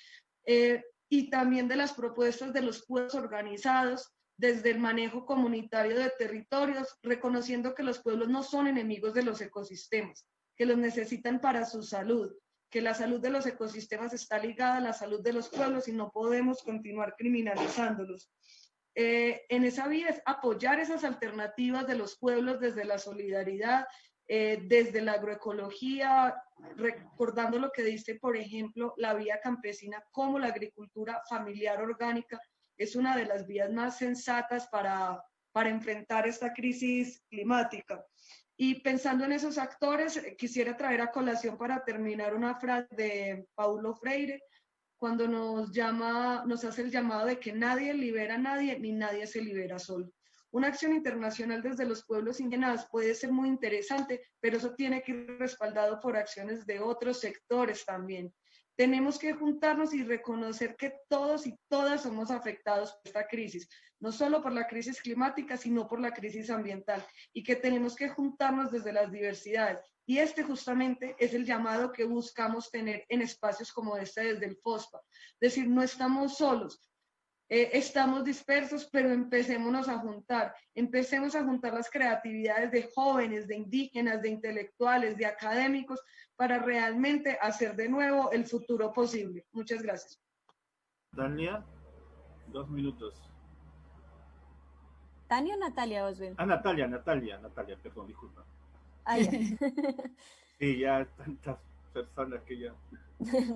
y también de las propuestas de los pueblos organizados, desde el manejo comunitario de territorios, reconociendo que los pueblos no son enemigos de los ecosistemas, que los necesitan para su salud, que la salud de los ecosistemas está ligada a la salud de los pueblos y no podemos continuar criminalizándolos. En esa vía es apoyar esas alternativas de los pueblos desde la solidaridad, desde la agroecología, recordando lo que dice, por ejemplo, la vía campesina, como la agricultura familiar orgánica es una de las vías más sensatas para enfrentar esta crisis climática. Y pensando en esos actores, quisiera traer a colación para terminar una frase de Paulo Freire, cuando nos hace el llamado de que nadie libera a nadie, ni nadie se libera solo. Una acción internacional desde los pueblos indígenas puede ser muy interesante, pero eso tiene que ir respaldado por acciones de otros sectores también. Tenemos que juntarnos y reconocer que todos y todas somos afectados por esta crisis, no solo por la crisis climática, sino por la crisis ambiental, y que tenemos que juntarnos desde las diversidades. Y este justamente es el llamado que buscamos tener en espacios como este desde el FOSPA. Es decir, no estamos solos. Estamos dispersos, pero empecémonos a juntar las creatividades de jóvenes, de indígenas, de intelectuales, de académicos, para realmente hacer de nuevo el futuro posible. Muchas gracias. Tania, 2 minutos. ¿Tania o Natalia Osben? Natalia, perdón, disculpa. Ya. Sí, ya tantas personas que ya...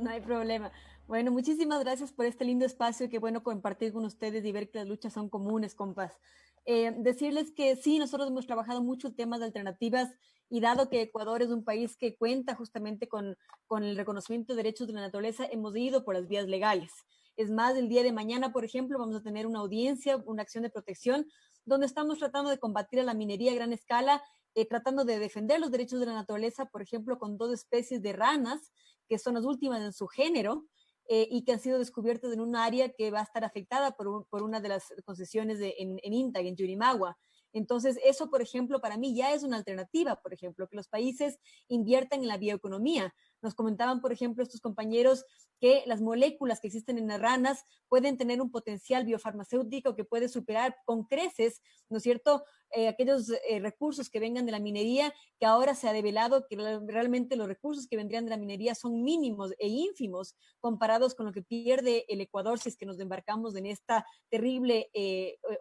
No hay problema. Bueno, muchísimas gracias por este lindo espacio. Qué bueno compartir con ustedes y ver que las luchas son comunes, compas. Decirles que sí, nosotros hemos trabajado mucho temas de alternativas y dado que Ecuador es un país que cuenta justamente con el reconocimiento de derechos de la naturaleza, hemos ido por las vías legales. Es más, el día de mañana, por ejemplo, vamos a tener una audiencia, una acción de protección, donde estamos tratando de combatir a la minería a gran escala, tratando de defender los derechos de la naturaleza, por ejemplo, con 2 especies de ranas, que son las últimas en su género, y que han sido descubiertas en un área que va a estar afectada por una de las concesiones en Intag, en Yurimagua. Entonces, eso, por ejemplo, para mí ya es una alternativa, por ejemplo, que los países inviertan en la bioeconomía. Nos comentaban, por ejemplo, estos compañeros que las moléculas que existen en las ranas pueden tener un potencial biofarmacéutico que puede superar con creces, ¿no es cierto?, aquellos recursos que vengan de la minería, que ahora se ha develado que realmente los recursos que vendrían de la minería son mínimos e ínfimos comparados con lo que pierde el Ecuador si es que nos embarcamos en esta terrible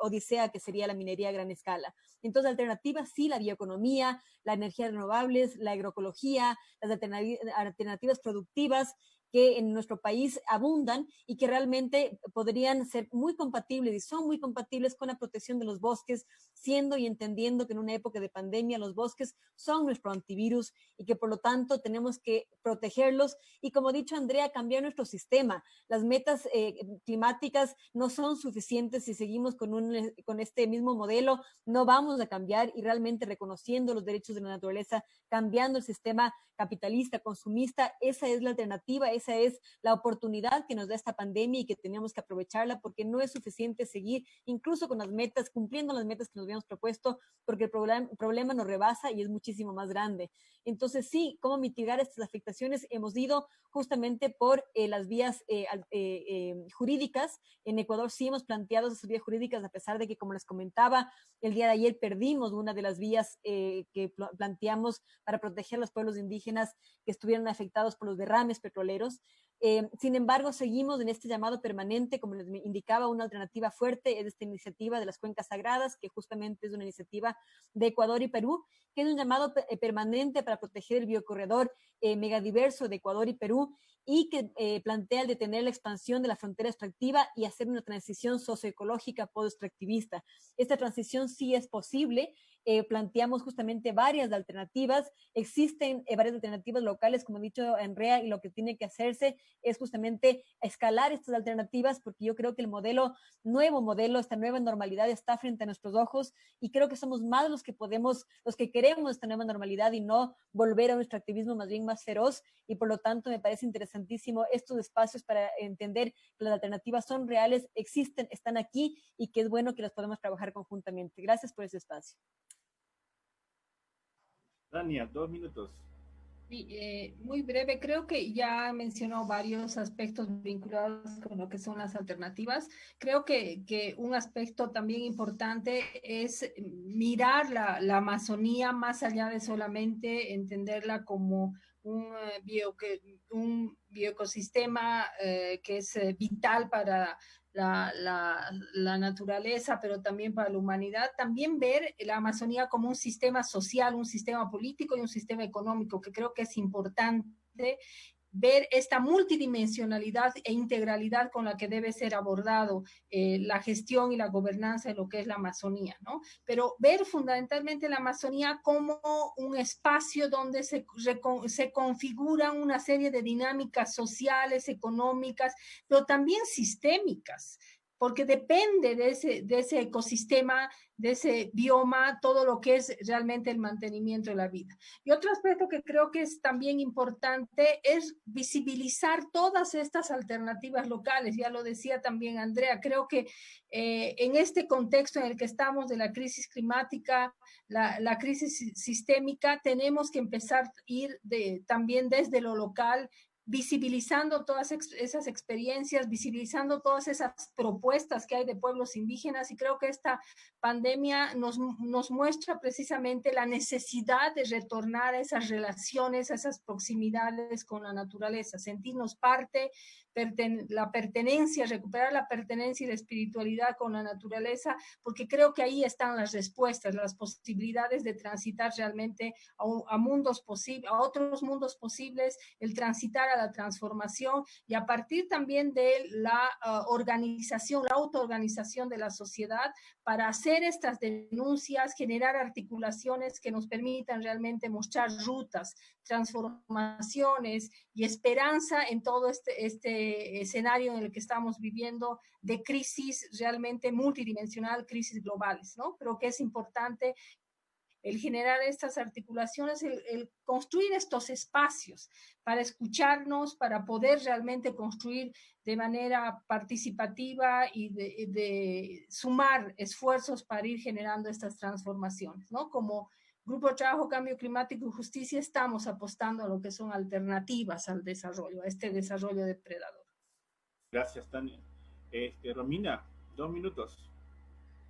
odisea que sería la minería a gran escala. Entonces, alternativas sí, la bioeconomía, la energía renovables, la agroecología, las alternativas productivas, que en nuestro país abundan y que realmente podrían ser muy compatibles y son muy compatibles con la protección de los bosques, siendo y entendiendo que en una época de pandemia los bosques son nuestro antivirus y que por lo tanto tenemos que protegerlos y, como ha dicho Andrea, cambiar nuestro sistema. Las metas climáticas no son suficientes si seguimos con este mismo modelo, no vamos a cambiar, y realmente reconociendo los derechos de la naturaleza, cambiando el sistema capitalista, consumista, esa es la alternativa, esa es la oportunidad que nos da esta pandemia y que tenemos que aprovecharla, porque no es suficiente seguir incluso con las metas, cumpliendo las metas que nos habíamos propuesto, porque el problema nos rebasa y es muchísimo más grande. Entonces sí, ¿cómo mitigar estas afectaciones? Hemos ido justamente por las vías jurídicas. En Ecuador sí hemos planteado esas vías jurídicas, a pesar de que, como les comentaba, el día de ayer perdimos una de las vías que planteamos para proteger a los pueblos indígenas que estuvieran afectados por los derrames petroleros. Sin embargo, seguimos en este llamado permanente, como les indicaba, una alternativa fuerte es esta iniciativa de las cuencas sagradas, que justamente es una iniciativa de Ecuador y Perú, que es un llamado permanente para proteger el biocorredor megadiverso de Ecuador y Perú, y que plantea el detener la expansión de la frontera extractiva y hacer una transición socioecológica post-extractivista. Esta transición sí es posible. Planteamos justamente varias alternativas, existen varias alternativas locales, como ha dicho Andrea, y lo que tiene que hacerse es justamente escalar estas alternativas, porque yo creo que el nuevo modelo, esta nueva normalidad está frente a nuestros ojos, y creo que somos más los que queremos esta nueva normalidad y no volver a un extractivismo más bien más feroz, y por lo tanto me parece interesantísimo estos espacios para entender que las alternativas son reales, existen, están aquí, y que es bueno que las podamos trabajar conjuntamente. Gracias por ese espacio. Dania, 2 minutos. Sí, muy breve, creo que ya mencionó varios aspectos vinculados con lo que son las alternativas. Creo que un aspecto también importante es mirar la Amazonía más allá de solamente entenderla como un bioecosistema que es vital para la naturaleza, pero también para la humanidad. También ver la Amazonía como un sistema social, un sistema político y un sistema económico, que creo que es importante ver esta multidimensionalidad e integralidad con la que debe ser abordado la gestión y la gobernanza de lo que es la Amazonía, ¿no? Pero ver fundamentalmente la Amazonía como un espacio donde se configuran una serie de dinámicas sociales, económicas, pero también sistémicas, porque depende de ese ecosistema, de ese bioma, todo lo que es realmente el mantenimiento de la vida. Y otro aspecto que creo que es también importante es visibilizar todas estas alternativas locales. Ya lo decía también Andrea, creo que en este contexto en el que estamos de la crisis climática, la crisis sistémica, tenemos que empezar a ir también desde lo local, visibilizando todas esas experiencias, visibilizando todas esas propuestas que hay de pueblos indígenas, y creo que esta pandemia nos muestra precisamente la necesidad de retornar a esas relaciones, a esas proximidades con la naturaleza, sentirnos parte, la pertenencia, recuperar la pertenencia y la espiritualidad con la naturaleza, porque creo que ahí están las respuestas, las posibilidades de transitar realmente a mundos posibles, a otros mundos posibles, el transitar a la transformación, y a partir también de la organización, la autoorganización de la sociedad, para hacer estas denuncias, generar articulaciones que nos permitan realmente mostrar rutas, transformaciones y esperanza en todo este escenario en el que estamos viviendo de crisis realmente multidimensional, crisis globales, ¿no? Creo que es importante el generar estas articulaciones, el construir estos espacios para escucharnos, para poder realmente construir de manera participativa y de sumar esfuerzos para ir generando estas transformaciones, ¿no? Como Grupo de Trabajo, Cambio Climático y Justicia estamos apostando a lo que son alternativas al desarrollo, a este desarrollo depredador. Gracias, Tania. Romina, 2 minutos.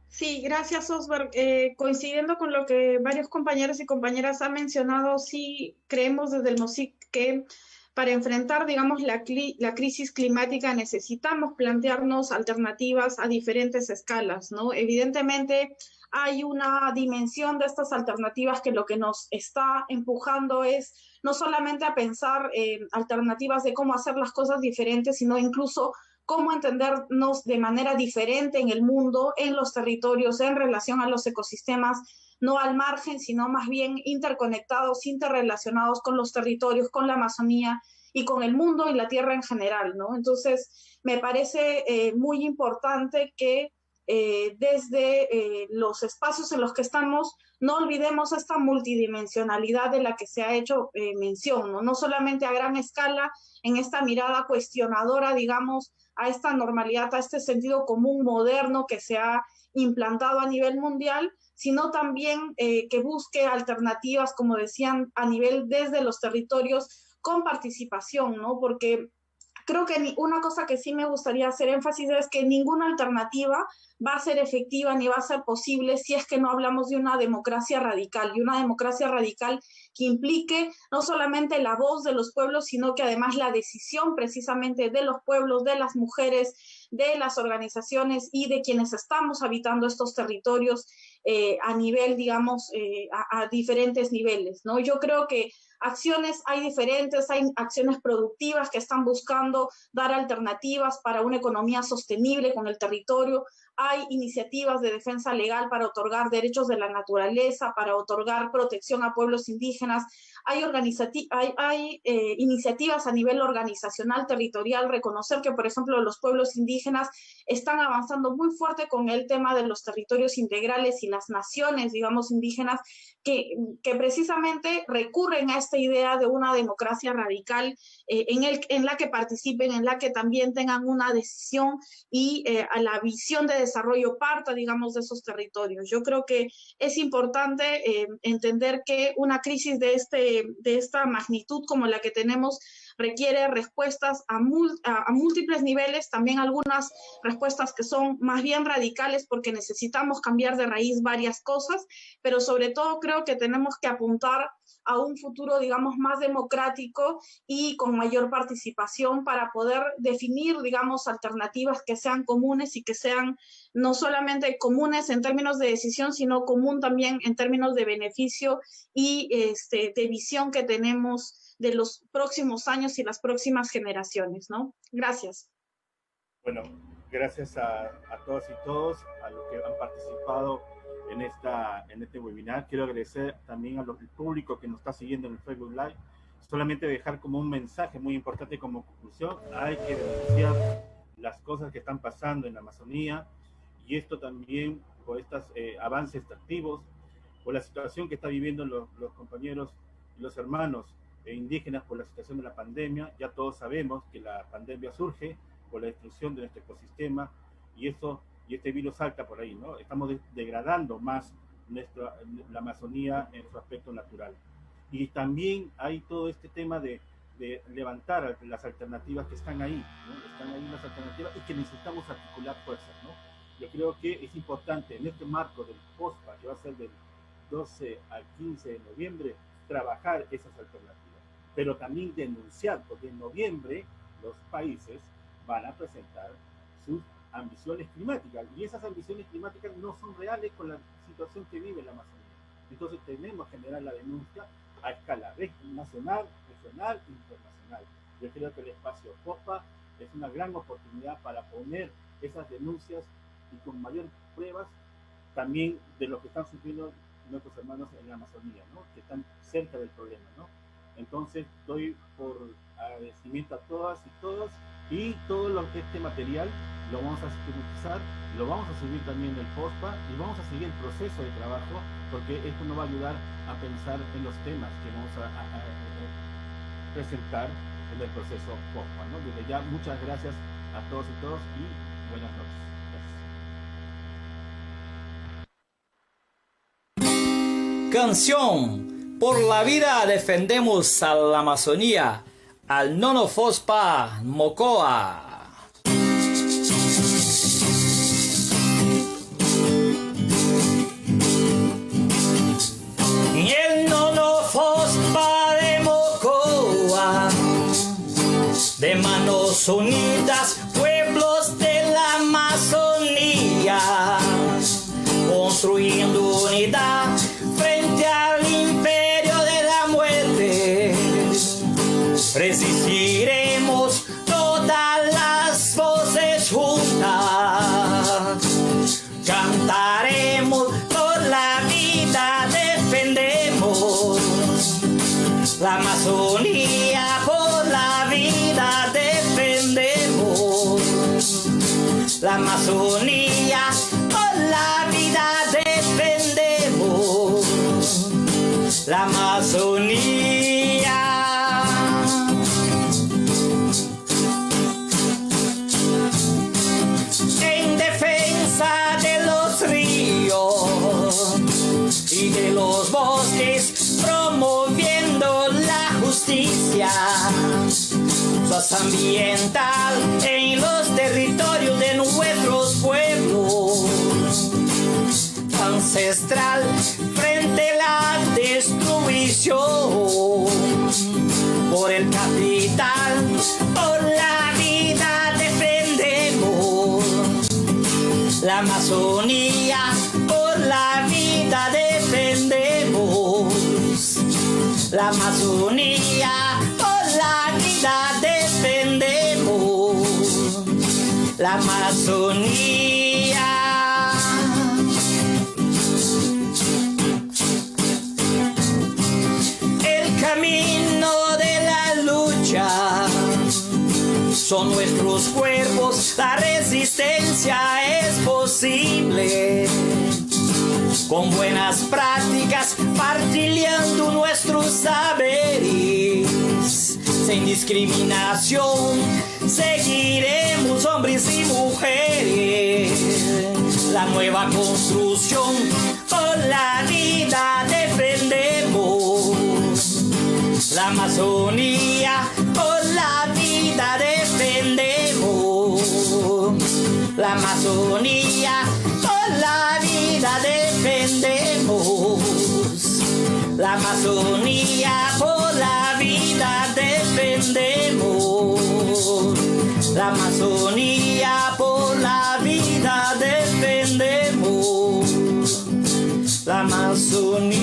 Sí, gracias, Osber. Coincidiendo con lo que varios compañeros y compañeras han mencionado, sí creemos desde el MOSIC que para enfrentar, digamos, la crisis climática necesitamos plantearnos alternativas a diferentes escalas, ¿no? Evidentemente, hay una dimensión de estas alternativas que lo que nos está empujando es no solamente a pensar alternativas de cómo hacer las cosas diferentes, sino incluso cómo entendernos de manera diferente en el mundo, en los territorios, en relación a los ecosistemas, no al margen, sino más bien interconectados, interrelacionados con los territorios, con la Amazonía y con el mundo y la Tierra en general, ¿no? Entonces, me parece muy importante que desde los espacios en los que estamos no olvidemos esta multidimensionalidad de la que se ha hecho mención, ¿no? No solamente a gran escala, en esta mirada cuestionadora, digamos, a esta normalidad, a este sentido común moderno que se ha implantado a nivel mundial, sino también que busque alternativas, como decían, a nivel desde los territorios con participación, ¿no? Porque creo que una cosa que sí me gustaría hacer énfasis es que ninguna alternativa va a ser efectiva ni va a ser posible si es que no hablamos de una democracia radical, y una democracia radical que implique no solamente la voz de los pueblos, sino que además la decisión precisamente de los pueblos, de las mujeres, de las organizaciones y de quienes estamos habitando estos territorios a nivel, digamos, a diferentes niveles, ¿no? Yo creo que acciones hay diferentes, hay acciones productivas que están buscando dar alternativas para una economía sostenible con el territorio, hay iniciativas de defensa legal para otorgar derechos de la naturaleza, para otorgar protección a pueblos indígenas, hay iniciativas a nivel organizacional, territorial, reconocer que, por ejemplo, los pueblos indígenas están avanzando muy fuerte con el tema de los territorios integrales y las naciones, digamos, indígenas, que precisamente recurren a esta idea de una democracia radical en la que participen, en la que también tengan una decisión y a la visión de desarrollo parta, digamos, de esos territorios. Yo creo que es importante entender que una crisis de esta magnitud como la que tenemos requiere respuestas a múltiples niveles, también algunas respuestas que son más bien radicales porque necesitamos cambiar de raíz varias cosas, pero sobre todo creo que tenemos que apuntar a un futuro, digamos, más democrático y con mayor participación para poder definir, digamos, alternativas que sean comunes y que sean no solamente comunes en términos de decisión, sino común también en términos de beneficio y de visión que tenemos de los próximos años y las próximas generaciones, ¿no? Gracias. Bueno, gracias a todas y todos, a los que han participado en este webinar. Quiero agradecer también al público que nos está siguiendo en el Facebook Live. Solamente dejar como un mensaje muy importante como conclusión: hay que denunciar las cosas que están pasando en la Amazonía, y esto también por estos avances extractivos, por la situación que están viviendo los compañeros y los hermanos indígenas por la situación de la pandemia. Ya todos sabemos que la pandemia surge por la destrucción de nuestro ecosistema, y este virus salta por ahí, ¿no? Estamos degradando más la Amazonía en su aspecto natural. Y también hay todo este tema de levantar las alternativas que están ahí, ¿no? Están ahí las alternativas y que necesitamos articular fuerzas, ¿no? Yo creo que es importante en este marco del POSPA, que va a ser del 12 al 15 de noviembre, trabajar esas alternativas, pero también denunciar, porque en noviembre los países van a presentar sus ambiciones climáticas, y esas ambiciones climáticas no son reales con la situación que vive la Amazonía. Entonces tenemos que generar la denuncia a escala nacional, regional e internacional. Yo creo que el espacio POSPA es una gran oportunidad para poner esas denuncias y con mayor pruebas también de lo que están sufriendo nuestros hermanos en la Amazonía, ¿no? Que están cerca del problema, ¿no? Entonces doy por agradecimiento a todas y todos, y todo este material lo vamos a sistematizar, lo vamos a subir también en el POSPA y vamos a seguir el proceso de trabajo, porque esto nos va a ayudar a pensar en los temas que vamos a presentar en el proceso POSPA, ¿no? Desde ya, muchas gracias a todos y todas y buenas noches. Canción: por la vida defendemos a la Amazonía, al Nono Fospa Mocoa. Y el Nono Fospa de Mocoa, de manos unidas, pueblos de la Amazonía, construimos La Amazonía por la vida defendemos. La Amazonía por la vida defendemos. La Amazonía. En defensa de los ríos y de los bosques, promoviendo la justicia socioambiental en los territorios de nuestros pueblos, ancestral frente a la destrucción por el capital, por la vida defendemos. La Amazonía por la vida defendemos. La Amazonía por la vida defendemos. La Amazonía. El camino de la lucha son nuestros cuerpos, la resistencia es posible. Con buenas prácticas, partilhando nuestros saberes, sin discriminación, seguiremos hombres y mujeres. La nueva construcción, por la vida defendemos. La Amazonía, por la vida defendemos. La Amazonía, por la vida defendemos. La Amazonía, por la vida defendemos. La Amazonía, por la vida defendemos. La Amazonía.